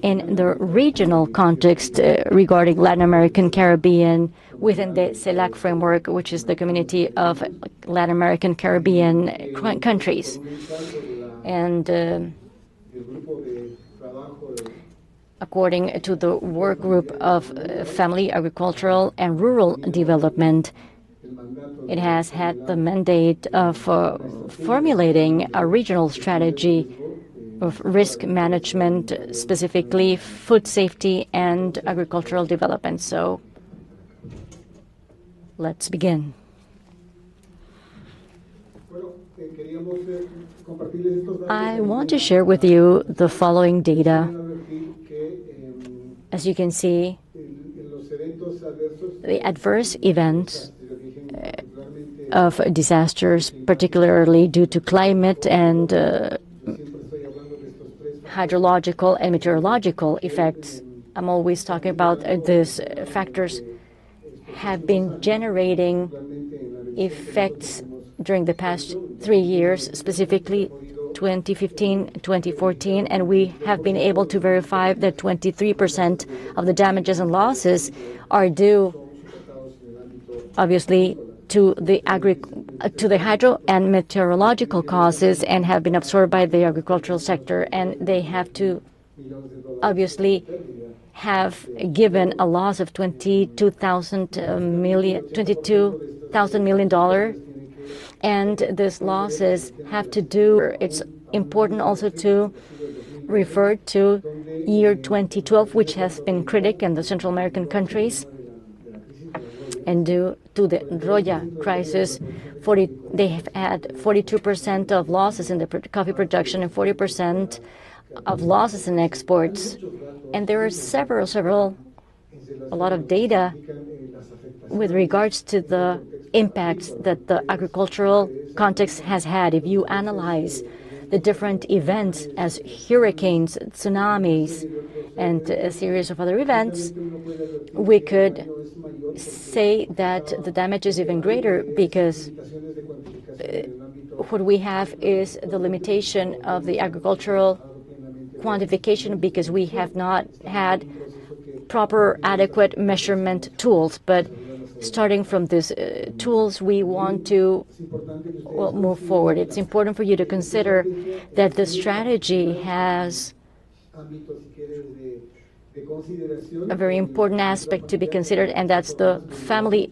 in the regional context regarding Latin American Caribbean within the CELAC framework, which is the community of Latin American Caribbean countries. And according to the work group of family, agricultural, and rural development, it has had the mandate of formulating a regional strategy of risk management, specifically food safety and agricultural development. So let's begin. I want to share with you the following data. As you can see, the adverse events of disasters, particularly due to climate and hydrological and meteorological effects, I'm always talking about these factors, have been generating effects during the past 3 years, specifically 2015, 2014, and we have been able to verify that 23% of the damages and losses are due, obviously, to the hydro and meteorological causes, and have been absorbed by the agricultural sector, and they have to obviously have given a loss of $22,000 million. And these losses have to do, it's important also to refer to year 2012, which has been critical in the Central American countries. And due to the Roya crisis, they have had 42% of losses in the coffee production and 40% of losses in exports. And there are a lot of data with regards to the impacts that the agricultural context has had. If you analyze the different events as hurricanes, tsunamis, and a series of other events, we could say that the damage is even greater, because what we have is the limitation of the agricultural quantification, because we have not had proper adequate measurement tools. But starting from these tools, we want to move forward. It's important for you to consider that the strategy has a very important aspect to be considered, and that's the family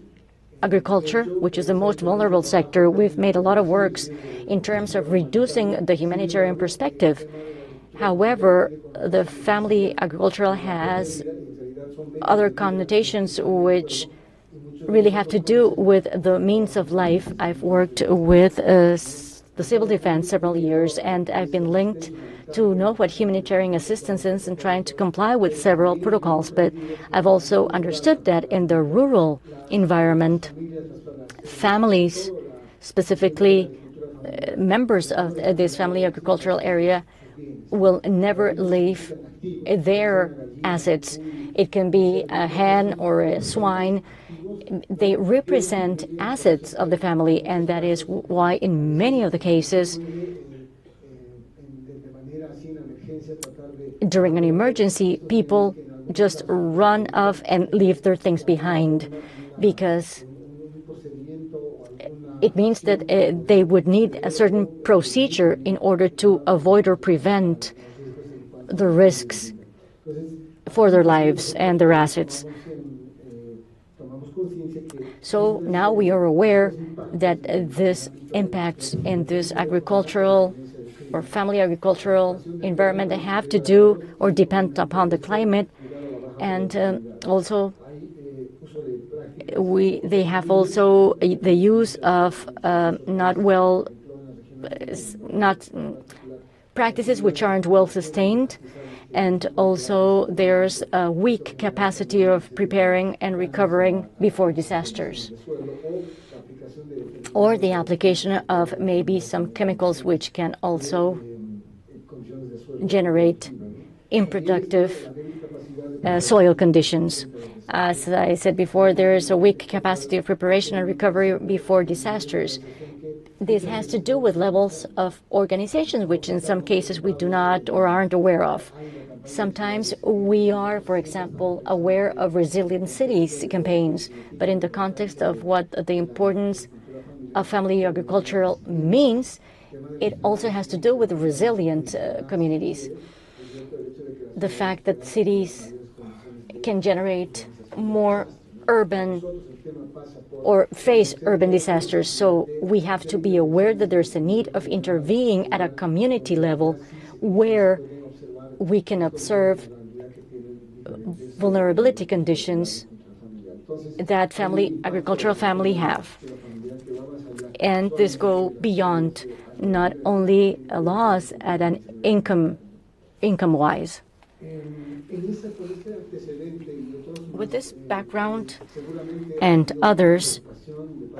agriculture, which is the most vulnerable sector. We've made a lot of works in terms of reducing the humanitarian perspective. However, the family agriculture has other connotations which really have to do with the means of life. I've worked with the civil defense several years, and I've been linked to know what humanitarian assistance is and trying to comply with several protocols. But I've also understood that in the rural environment, families, specifically members of this family agricultural area, will never leave their assets. It can be a hen or a swine. They represent assets of the family, and that is why in many of the cases during an emergency, people just run off and leave their things behind, because it means that they would need a certain procedure in order to avoid or prevent the risks for their lives and their assets. So now we are aware that this impacts in this agricultural or family agricultural environment that have to do or depend upon the climate, and also they have also the use of practices which aren't well sustained, and also there's a weak capacity of preparing and recovering before disasters, or the application of maybe some chemicals which can also generate unproductive soil conditions. As I said before, there is a weak capacity of preparation and recovery before disasters. This has to do with levels of organization, which in some cases we do not or aren't aware of. Sometimes we are, for example, aware of resilient cities campaigns, but in the context of what the importance of family agriculture means, it also has to do with resilient communities. The fact that cities can generate more urban or face urban disasters. So we have to be aware that there's a need of intervening at a community level where we can observe vulnerability conditions that agricultural family have. And this go beyond not only a loss at an income-wise. With this background and others,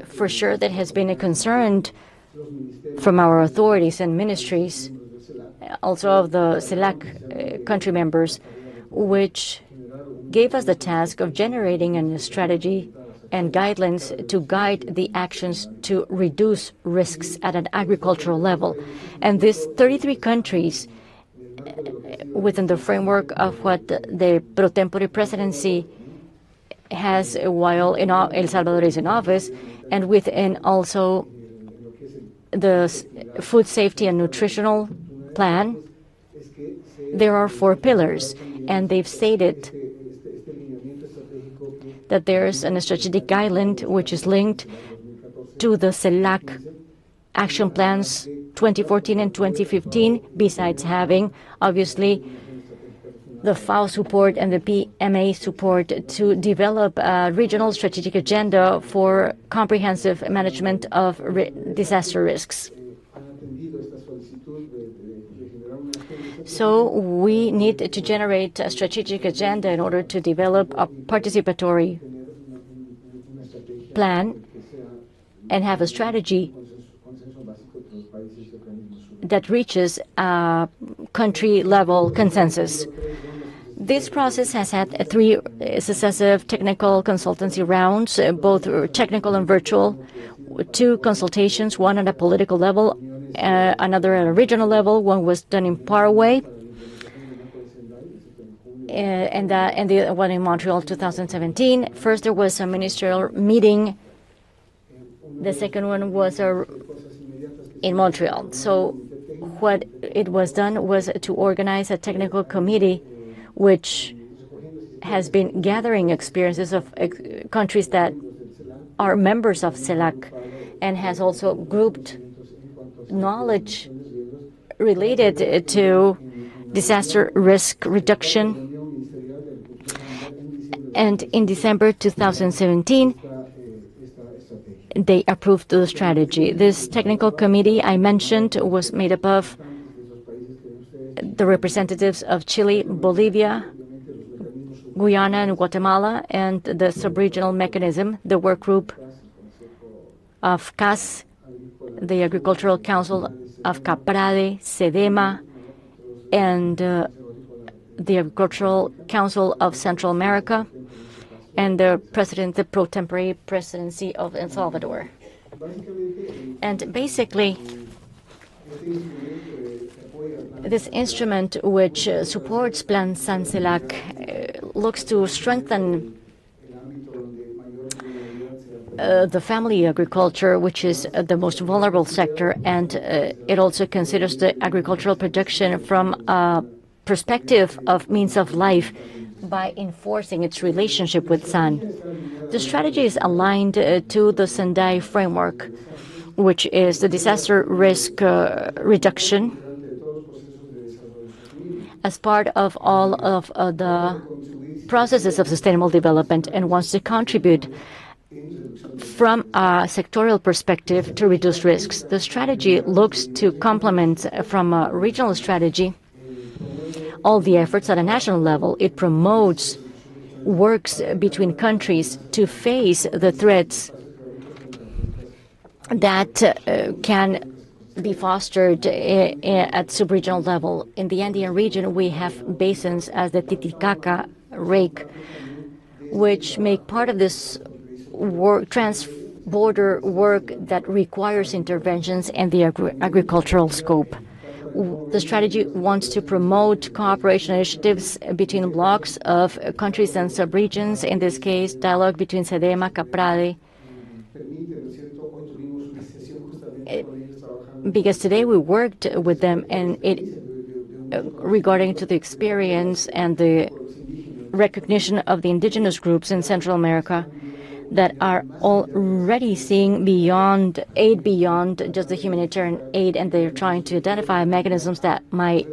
for sure that has been a concern from our authorities and ministries, also of the CELAC country members, which gave us the task of generating a strategy and guidelines to guide the actions to reduce risks at an agricultural level. And these 33 countries, within the framework of what the pro tempore presidency has while El Salvador is in office, and within also the food safety and nutritional plan, there are 4 pillars, and they've stated that there's a strategic guideline which is linked to the CELAC action plans 2014 and 2015, besides having, obviously, the FAO support and the PMA support to develop a regional strategic agenda for comprehensive management of disaster risks. So we need to generate a strategic agenda in order to develop a participatory plan and have a strategy that reaches a country-level consensus. This process has had 3 successive technical consultancy rounds, both technical and virtual, 2 consultations, one at a political level, another at a regional level. One was done in Paraguay, and the one in Montreal 2017. First, there was a ministerial meeting. The second one was in Montreal. So what it was done was to organize a technical committee which has been gathering experiences of countries that are members of CELAC, and has also grouped knowledge related to disaster risk reduction. And in December 2017, they approved the strategy. This technical committee I mentioned was made up of the representatives of Chile, Bolivia, Guyana, and Guatemala, and the sub-regional mechanism. The work group of CAS, the Agricultural Council of Caprade, SEDEMA, and the Agricultural Council of Central America, and the pro tempore presidency of El Salvador. And basically, this instrument, which supports Plan San CELAC, looks to strengthen the family agriculture, which is the most vulnerable sector, and it also considers the agricultural production from a perspective of means of life by enforcing its relationship with sun. The strategy is aligned to the Sendai framework, which is the disaster risk reduction as part of all of the processes of sustainable development, and wants to contribute from a sectorial perspective to reduce risks. The strategy looks to complement from a regional strategy all the efforts at a national level. It promotes works between countries to face the threats that can be fostered at subregional level. In the Andean region, we have basins as the Titicaca Rake, which make part of this trans-border work that requires interventions in the agricultural scope. The strategy wants to promote cooperation initiatives between blocks of countries and subregions, in this case, dialogue between SEDEMA, CAPRADE, because today we worked with them, and regarding to the experience and the recognition of the indigenous groups in Central America that are already seeing beyond just the humanitarian aid, and they're trying to identify mechanisms that might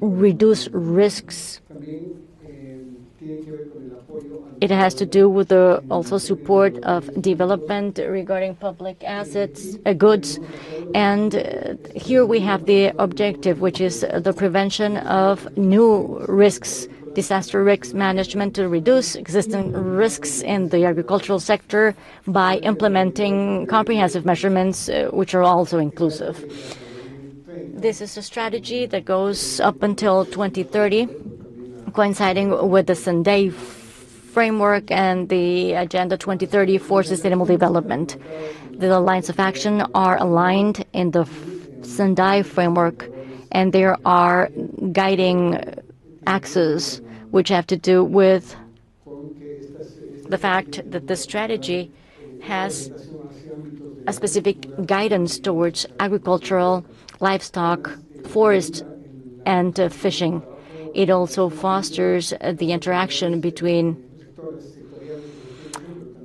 reduce risks. It has to do with the also support of development regarding public assets, goods, and here we have the objective, which is the prevention of new risks, disaster risk management to reduce existing risks in the agricultural sector by implementing comprehensive measurements, which are also inclusive. This is a strategy that goes up until 2030, coinciding with the Sendai framework and the Agenda 2030 for Sustainable Development. The lines of action are aligned in the Sendai framework, and there are guiding axes which have to do with the fact that the strategy has a specific guidance towards agricultural, livestock, forest, and fishing. It also fosters the interaction between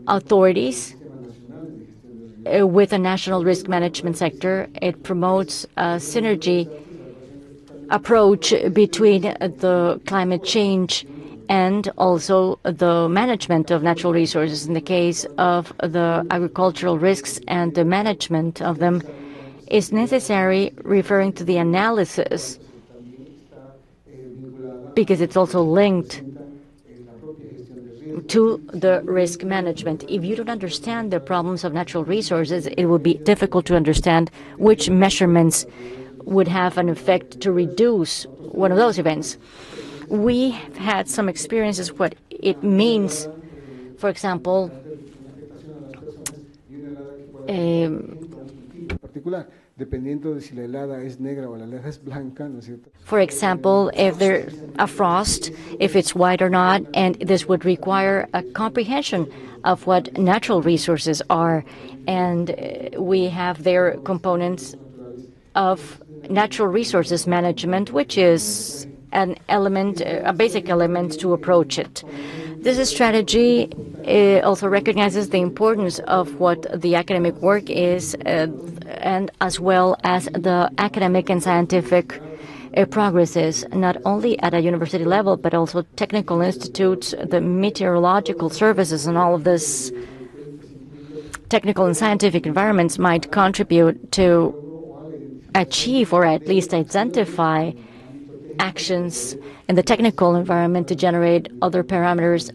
authorities with a national risk management sector. It promotes a synergy approach between the climate change and also the management of natural resources. In the case of the agricultural risks and the management of them is necessary, referring to the analysis, because it's also linked to the risk management. If you don't understand the problems of natural resources, it will be difficult to understand which measurements would have an effect to reduce one of those events. We have had some experiences what it means, for example, for example, if there's a frost, if it's white or not, and this would require a comprehension of what natural resources are. And we have their components of natural resources management, which is an element, a basic element to approach it. This strategy also recognizes the importance of what the academic work is, and as well as the academic and scientific progresses, not only at a university level, but also technical institutes, the meteorological services, and all of this technical and scientific environments might contribute to achieve or at least identify actions in the technical environment to generate other parameters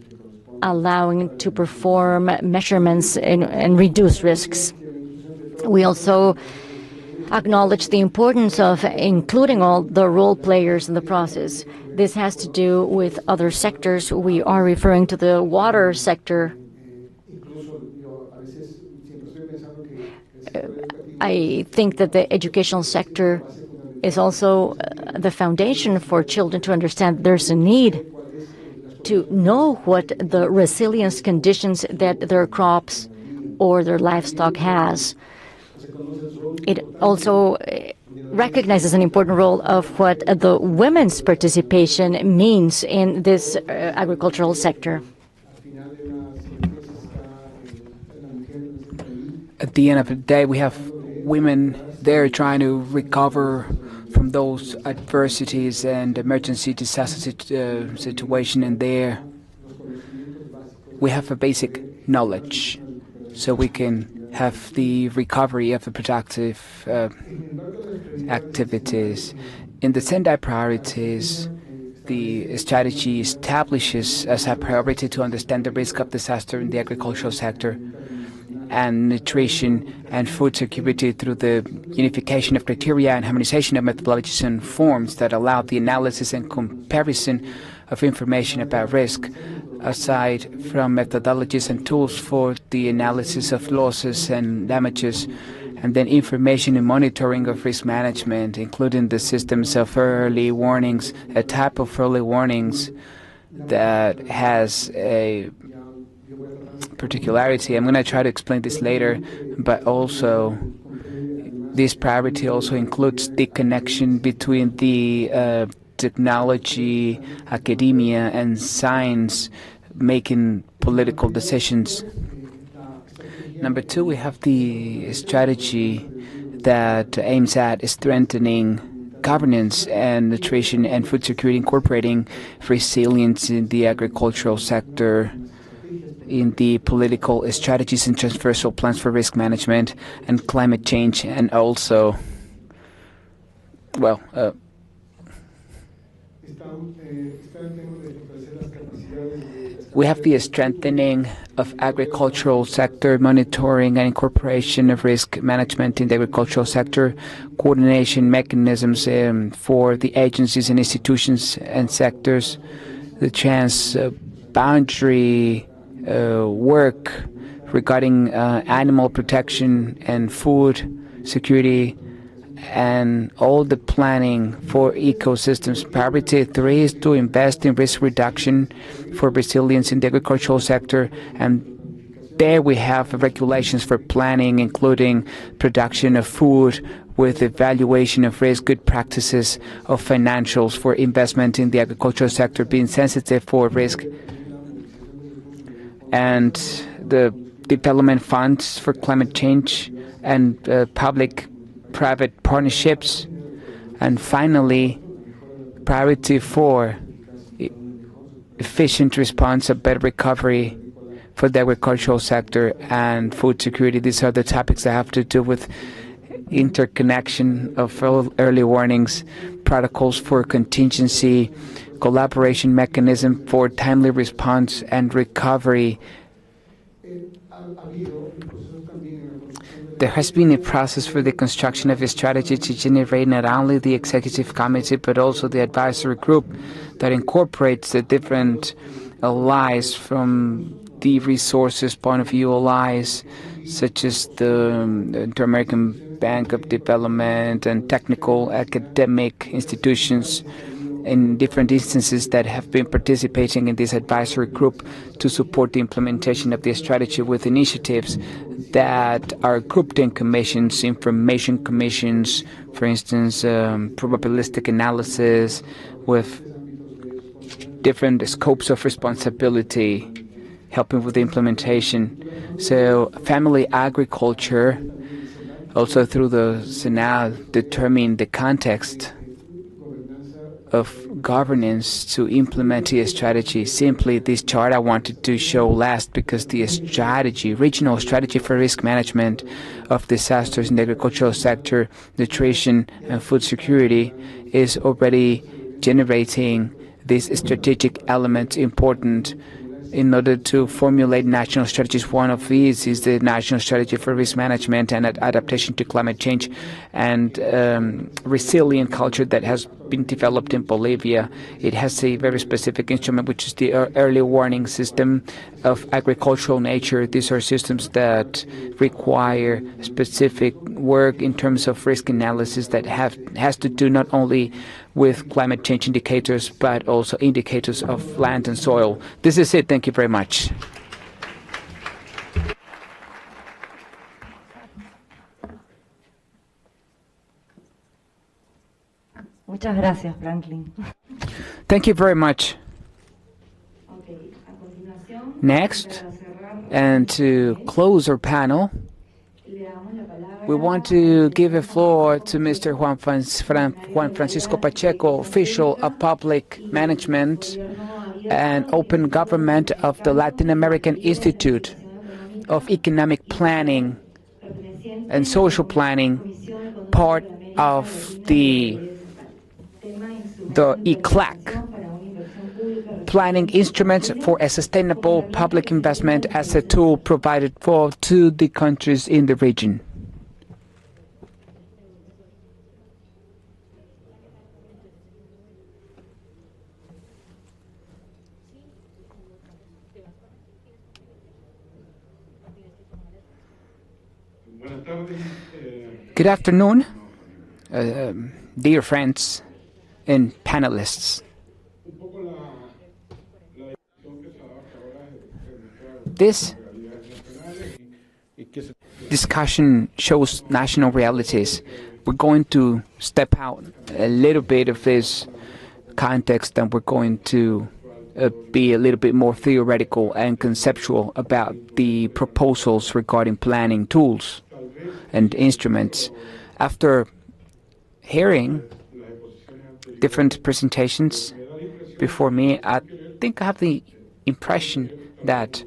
allowing to perform measurements and reduce risks. We also acknowledge the importance of including all the role players in the process. This has to do with other sectors. We are referring to the water sector. I think that the educational sector is also the foundation for children to understand there's a need to know what the resilience conditions that their crops or their livestock has. It also recognizes an important role of what the women's participation means in this agricultural sector. At the end of the day, we have women there trying to recover from those adversities and emergency disaster situation, and there we have a basic knowledge so we can have the recovery of the productive activities. In the Sendai priorities, the strategy establishes as a priority to understand the risk of disaster in the agricultural sector and nutrition and food security through the unification of criteria and harmonization of methodologies and forms that allow the analysis and comparison of information about risk, aside from methodologies and tools for the analysis of losses and damages, and then information and monitoring of risk management, including the systems of early warnings, a type of early warnings that has a particularity. I'm going to try to explain this later, but also this priority also includes the connection between the technology, academia, and science making political decisions. Number two, we have the strategy that aims at strengthening governance and nutrition and food security, incorporating resilience in the agricultural sector, in the political strategies and transversal plans for risk management and climate change, and also, we have the strengthening of agricultural sector monitoring and incorporation of risk management in the agricultural sector, coordination mechanisms for the agencies and institutions and sectors, the boundary work regarding animal protection and food security, and all the planning for ecosystems. Priority 3 is to invest in risk reduction for resilience in the agricultural sector, and there we have regulations for planning, including production of food with evaluation of risk, good practices of financials for investment in the agricultural sector, being sensitive for risk, and the development funds for climate change and public-private partnerships. And finally, priority 4, efficient response, a better recovery for the agricultural sector and food security. These are the topics that have to do with interconnection of early warnings, protocols for contingency, collaboration mechanism for timely response and recovery. There has been a process for the construction of a strategy to generate not only the executive committee but also the advisory group that incorporates the different allies from the resources point of view, allies such as the Inter-American Bank of Development and technical academic institutions in different instances that have been participating in this advisory group to support the implementation of the strategy with initiatives that are grouped in commissions, information commissions, for instance, probabilistic analysis with different scopes of responsibility, helping with the implementation. So family agriculture, also through the Senado, determine the context of governance to implement the strategy. Simply, this chart I wanted to show last because the strategy, regional strategy for risk management of disasters in the agricultural sector, nutrition and food security is already generating these strategic elements important in order to formulate national strategies. One of these is the National Strategy for Risk Management and Adaptation to Climate Change and Resilient Culture that has been developed in Bolivia. It has a very specific instrument, which is the early warning system of agricultural nature. These are systems that require specific work in terms of risk analysis that has to do not only with climate change indicators, but also indicators of land and soil. This is it. Thank you very much. Muchas gracias, Franklin. Thank you very much. Next, and to close our panel, we want to give the floor to Mr. Juan Francisco Pacheco, official of public management and open government of the Latin American Institute of Economic Planning and Social Planning, part of the ECLAC, Planning Instruments for a Sustainable Public Investment as a tool provided to the countries in the region. Good afternoon, dear friends and panelists. This discussion shows national realities. We're going to step out a little bit of this context and we're going to be a little bit more theoretical and conceptual about the proposals regarding planning tools and instruments. After hearing different presentations before me, I think I have the impression that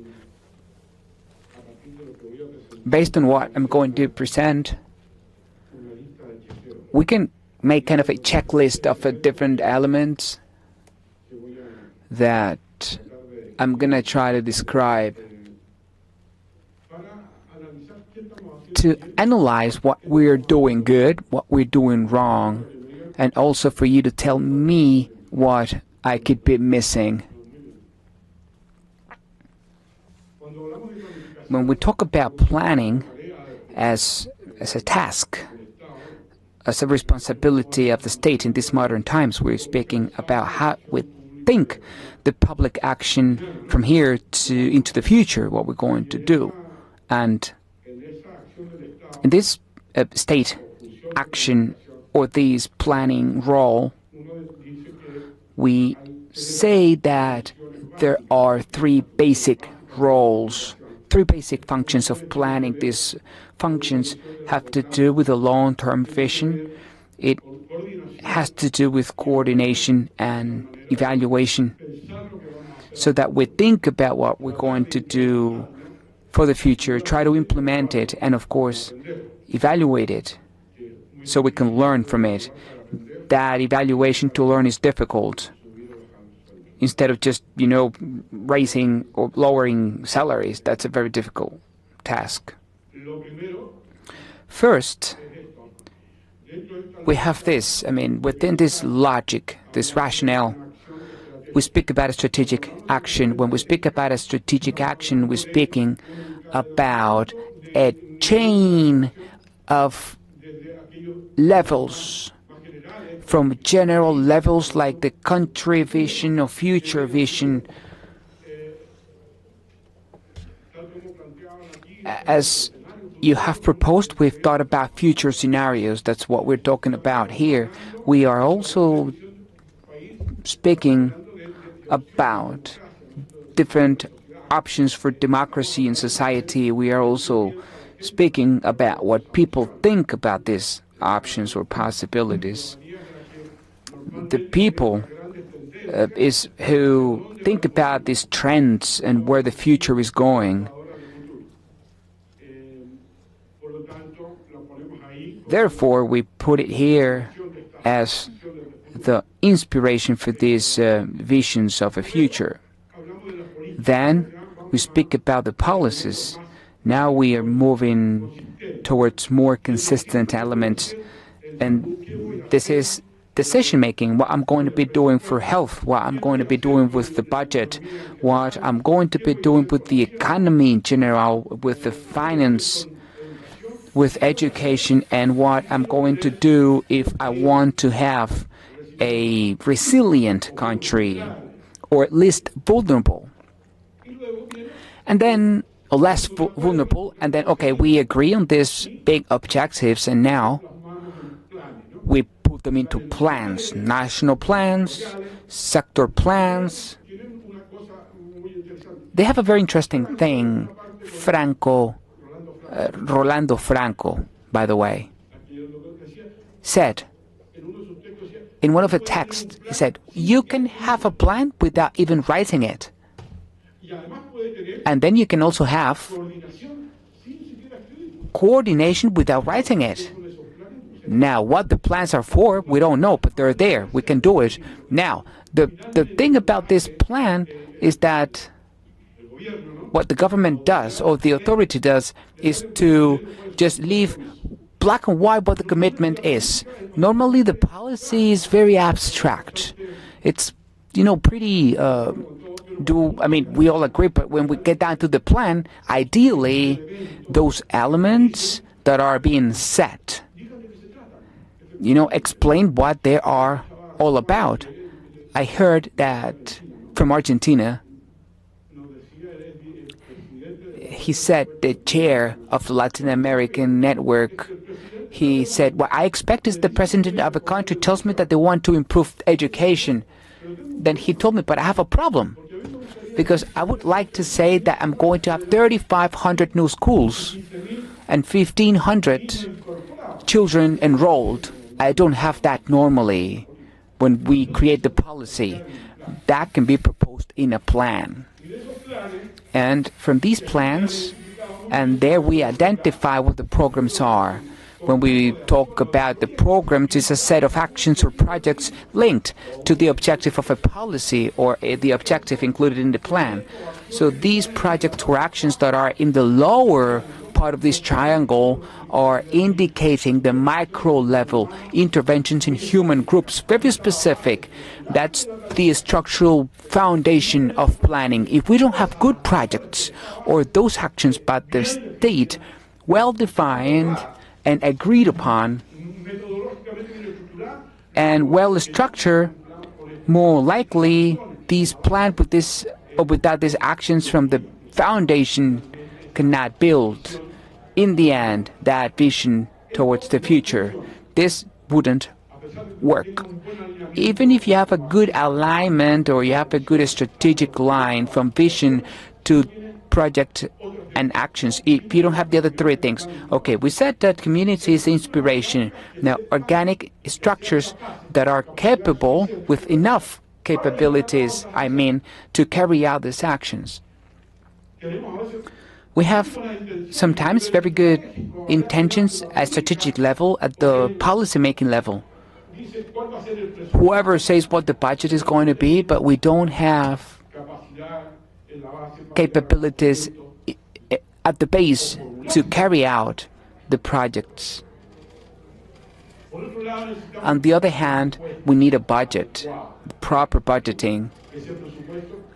based on what I'm going to present, we can make kind of a checklist of different elements that I'm going to try to describe to analyze what we're doing good, what we're doing wrong, and also for you to tell me what I could be missing. When we talk about planning as a task, as a responsibility of the state in these modern times, we're speaking about how we think the public action from here to into the future, what we're going to do. And in this state action or this planning role, we say that there are three basic roles, three basic functions of planning. These functions have to do with a long-term vision. It has to do with coordination and evaluation, so that we think about what we're going to do for the future, try to implement it, and of course, evaluate it so we can learn from it. That evaluation to learn is difficult. Instead of just, raising or lowering salaries, that's a very difficult task. First, we have this, within this logic, this rationale, we speak about a strategic action. When we speak about a strategic action, we're speaking about a chain of levels, from general levels like the country vision or future vision. As you have proposed, we've thought about future scenarios. That's what we're talking about here. We are also speaking about different options for democracy in society. We are also speaking about what people think about these options or possibilities. The people is who think about these trends and where the future is going. Therefore, we put it here as the inspiration for these visions of a future. Then we speak about the policies. Now we are moving towards more consistent elements, and this is decision-making, what I'm going to be doing for health, what I'm going to be doing with the budget, what I'm going to be doing with the economy in general, with the finance, with education, and what I'm going to do if I want to have a resilient country, or at least vulnerable. And then, or less vulnerable, and then, okay, we agree on these big objectives, and now we put them into plans, national plans, sector plans. They have a very interesting thing. Rolando Franco, by the way, said in one of the texts, he said, you can have a plan without even writing it. And then you can also have coordination without writing it. Now, what the plans are for, we don't know, but they're there. We can do it. Now, the thing about this plan is that what the government does, or the authority does, is to just leave black and white what the commitment is. Normally, the policy is very abstract. It's, pretty... we all agree, but when we get down to the plan, ideally, those elements that are being set, explain what they are all about. I heard that from Argentina, he said, the chair of the Latin American network, he said, what I expect is the president of a country tells me that they want to improve education. Then he told me, but I have a problem. Because I would like to say that I'm going to have 3,500 new schools and 1,500 children enrolled. I don't have that normally when we create the policy. That can be proposed in a plan. And from these plans, and there we identify what the programs are. When we talk about the programs, it's a set of actions or projects linked to the objective of a policy or the objective included in the plan. So these projects or actions that are in the lower part of this triangle are indicating the micro-level interventions in human groups, very specific. That's the structural foundation of planning. If we don't have good projects or those actions by the state well-defined and agreed upon and well-structured, more likely these plans with this or without these actions from the foundation cannot build, in the end, that vision towards the future. This wouldn't work. Even if you have a good alignment or you have a good strategic line from vision to project and actions, if you don't have the other three things. Okay, we said that community is inspiration. Now, organic structures that are capable with enough capabilities, to carry out these actions. We have sometimes very good intentions at strategic level, at the policy-making level. Whoever says what the budget is going to be, but we don't have capabilities at the base to carry out the projects. On the other hand, we need a budget, proper budgeting.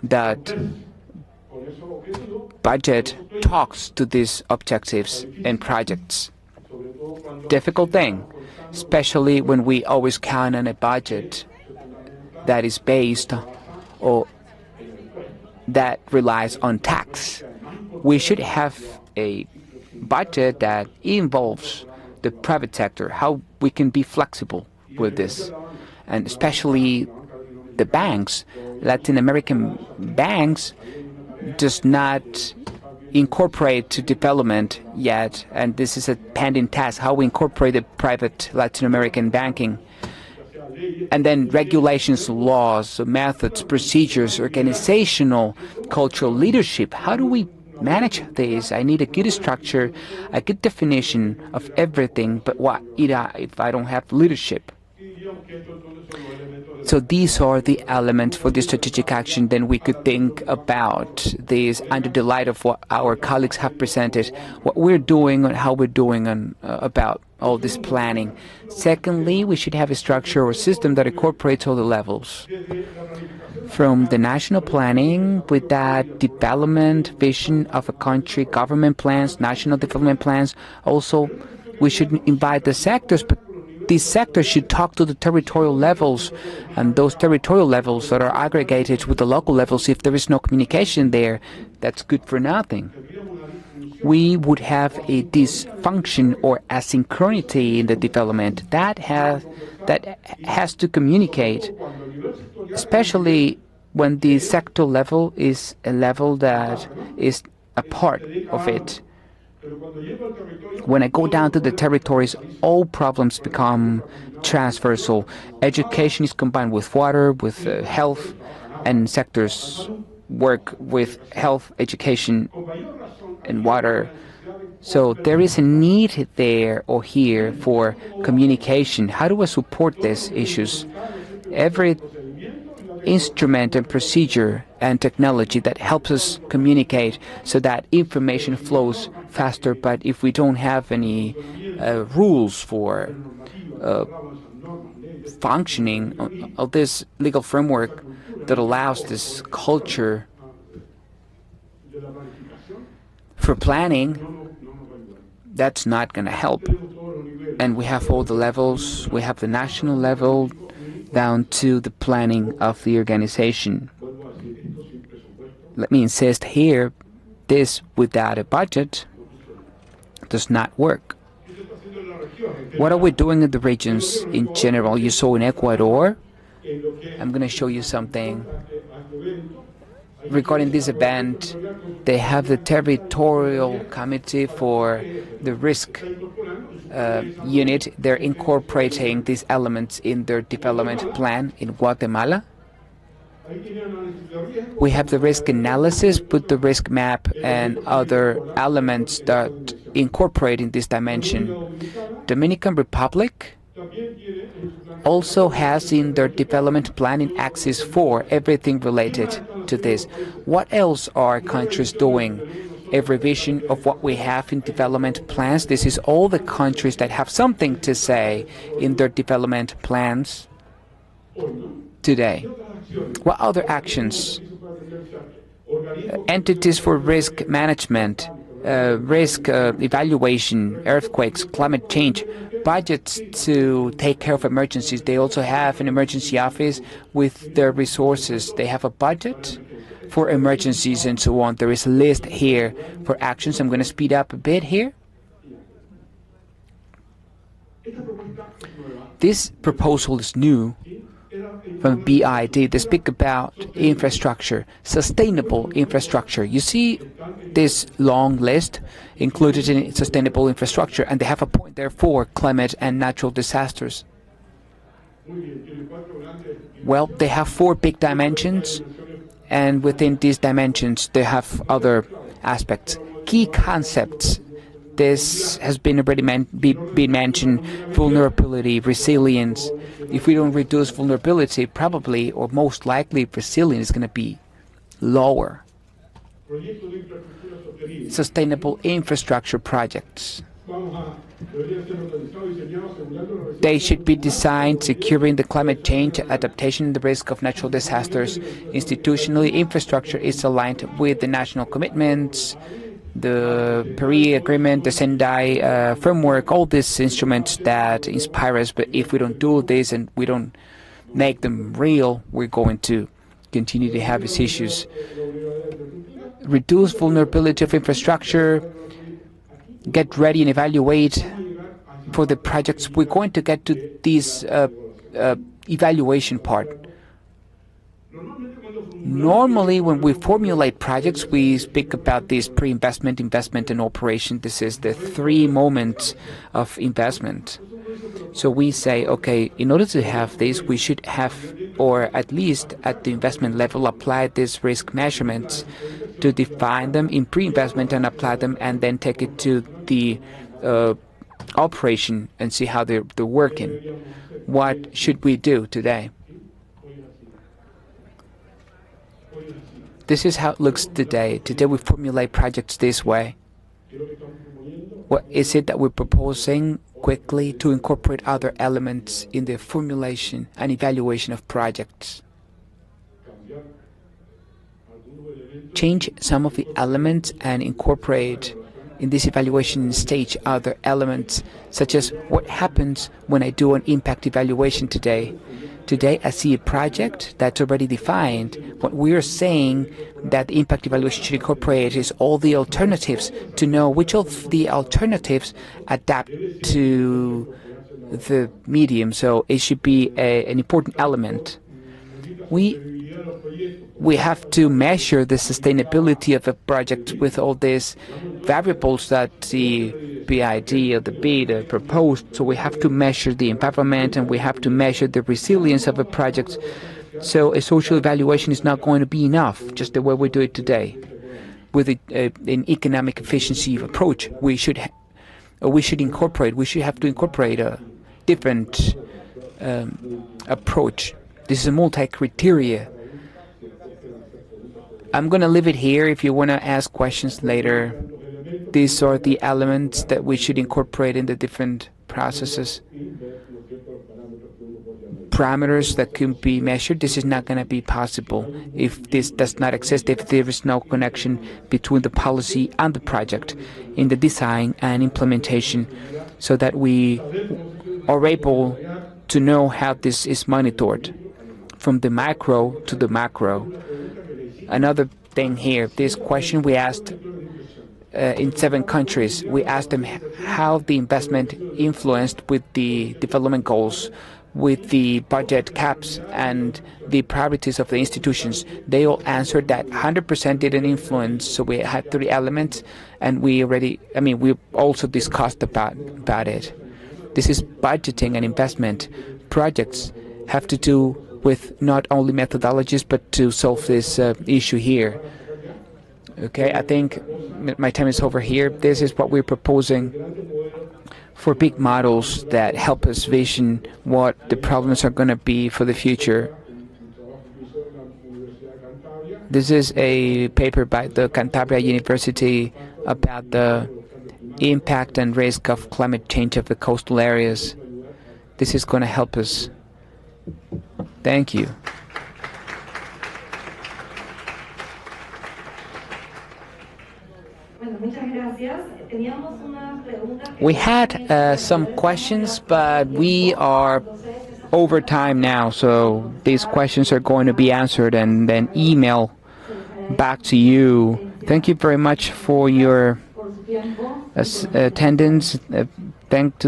That budget talks to these objectives and projects. Difficult thing, especially when we always count on a budget that is based or that relies on tax. We should have a budget that involves the private sector, how we can be flexible with this, and especially the banks. Latin American banks does not incorporate to development yet, and this is a pending task, how we incorporate the private Latin American banking. And then regulations, laws, methods, procedures, organizational, cultural leadership. How do we manage this? I need a good structure, a good definition of everything, but what if I don't have leadership? So these are the elements for the strategic action. Then we could think about this under the light of what our colleagues have presented, what we're doing and how we're doing on, about all this planning. Secondly, we should have a structure or system that incorporates all the levels. From the national planning, with that development vision of a country, government plans, national development plans. Also, we should invite the sectors, but these sectors should talk to the territorial levels, and those territorial levels that are aggregated with the local levels. If there is no communication there, that's good for nothing. We would have a dysfunction or asynchronity in the development that has to communicate, especially when the sector level is a level that is a part of it. When I go down to the territories, all problems become transversal. Education is combined with water, with health, and sectors work with health, education, and water. So there is a need there or here for communication. How do I support these issues? Every instrument and procedure and technology that helps us communicate so that information flows faster. But if we don't have any rules for functioning of this legal framework that allows this culture for planning, that's not going to help. And we have all the levels. We have the national level down to the planning of the organization. Let me insist here, this without a budget does not work. What are we doing in the regions in general? You saw in Ecuador. I'm going to show you something. Regarding this event, they have the territorial committee for the risk unit. They're incorporating these elements in their development plan in Guatemala. We have the risk analysis, put the risk map and other elements that incorporate in this dimension. Dominican Republic also has in their development plan in Axis 4 everything related to this. What else are countries doing? A revision of what we have in development plans. This is all the countries that have something to say in their development plans today. What other actions? Entities for risk management, risk evaluation, earthquakes, climate change, budgets to take care of emergencies. They also have an emergency office with their resources. They have a budget for emergencies and so on. There is a list here for actions. I'm going to speed up a bit here. This proposal is new from BID. They speak about infrastructure, sustainable infrastructure. You see this long list included in sustainable infrastructure, and they have a point there for climate and natural disasters. Well, they have 4 big dimensions, and within these dimensions they have other aspects. Key concepts. This has been already been mentioned: vulnerability, resilience. If we don't reduce vulnerability, probably or most likely resilience is going to be lower. Sustainable infrastructure projects. They should be designed securing the climate change, adaptation, and the risk of natural disasters. Institutionally, infrastructure is aligned with the national commitments, the Paris Agreement, the Sendai framework, all these instruments that inspire us. But if we don't do this and we don't make them real, we're going to continue to have these issues. Reduce vulnerability of infrastructure, get ready and evaluate for the projects. We're going to get to this evaluation part. Normally, when we formulate projects, we speak about this pre-investment, investment, and operation. This is the 3 moments of investment. So we say, okay, in order to have this, we should have, or at least at the investment level, apply these risk measurements to define them in pre-investment and apply them, and then take it to the operation and see how they're working. What should we do today? This is how it looks today. Today we formulate projects this way. What is it that we're proposing quickly to incorporate other elements in the formulation and evaluation of projects? Change some of the elements and incorporate in this evaluation stage other elements, such as what happens when I do an impact evaluation today. Today, I see a project that's already defined. What we are saying that the impact evaluation should incorporate is all the alternatives to know which of the alternatives adapt to the medium. So it should be an important element. We have to measure the sustainability of a project with all these variables that the BID or the BID proposed. So we have to measure the environment and we have to measure the resilience of a project. So a social evaluation is not going to be enough, just the way we do it today. With an economic efficiency approach, we should have to incorporate a different approach. This is a multi-criteria. I'm going to leave it here. If you want to ask questions later, these are the elements that we should incorporate in the different processes. Parameters that can be measured. This is not going to be possible if this does not exist, if there is no connection between the policy and the project in the design and implementation, so that we are able to know how this is monitored from the micro to the macro. Another thing here, this question we asked in 7 countries. We asked them how the investment influenced with the development goals, with the budget caps and the priorities of the institutions. They all answered that 100% didn't influence. So we had 3 elements, and we also discussed about it. This is budgeting and investment. Projects have to do with not only methodologies, but to solve this issue here. Okay, I think my time is over here. This is what we're proposing for big models that help us vision what the problems are going to be for the future. This is a paper by the Cantabria University about the impact and risk of climate change of the coastal areas. This is going to help us. Thank you. We had some questions, but we are over time now, so these questions are going to be answered and then email back to you. Thank you very much for your attendance. Thanks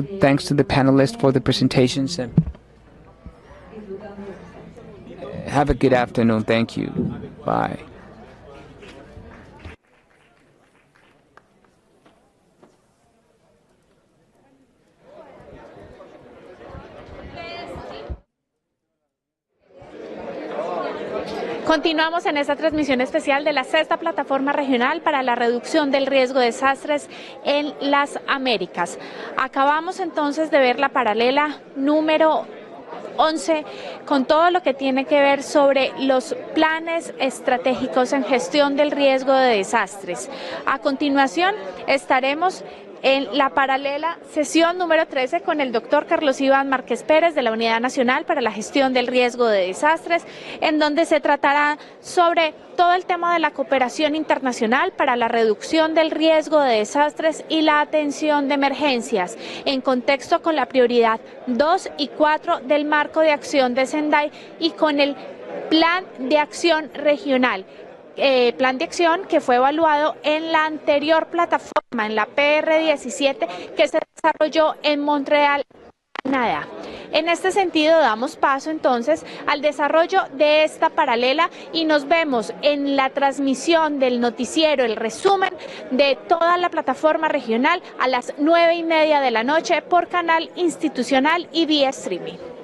to the panelists for the presentations. Have a good afternoon. Thank you. Bye. Continuamos en esta transmisión especial de la sexta plataforma regional para la reducción del riesgo de desastres en las Américas. Acabamos entonces de ver la paralela número 11 con todo lo que tiene que ver sobre los planes estratégicos en gestión del riesgo de desastres. A continuación estaremos en la paralela sesión número 13 con el doctor Carlos Iván Márquez Pérez de la Unidad Nacional para la Gestión del Riesgo de Desastres, en donde se tratará sobre todo el tema de la cooperación internacional para la reducción del riesgo de desastres y la atención de emergencias, en contexto con la prioridad 2 y 4 del marco de acción de Sendai y con el plan de acción regional. Plan de acción que fue evaluado en la anterior plataforma, en la PR17, que se desarrolló en Montreal, Canadá. En este sentido, damos paso entonces al desarrollo de esta paralela y nos vemos en la transmisión del noticiero, el resumen de toda la plataforma regional a las 9:30 de la noche por canal institucional y vía streaming.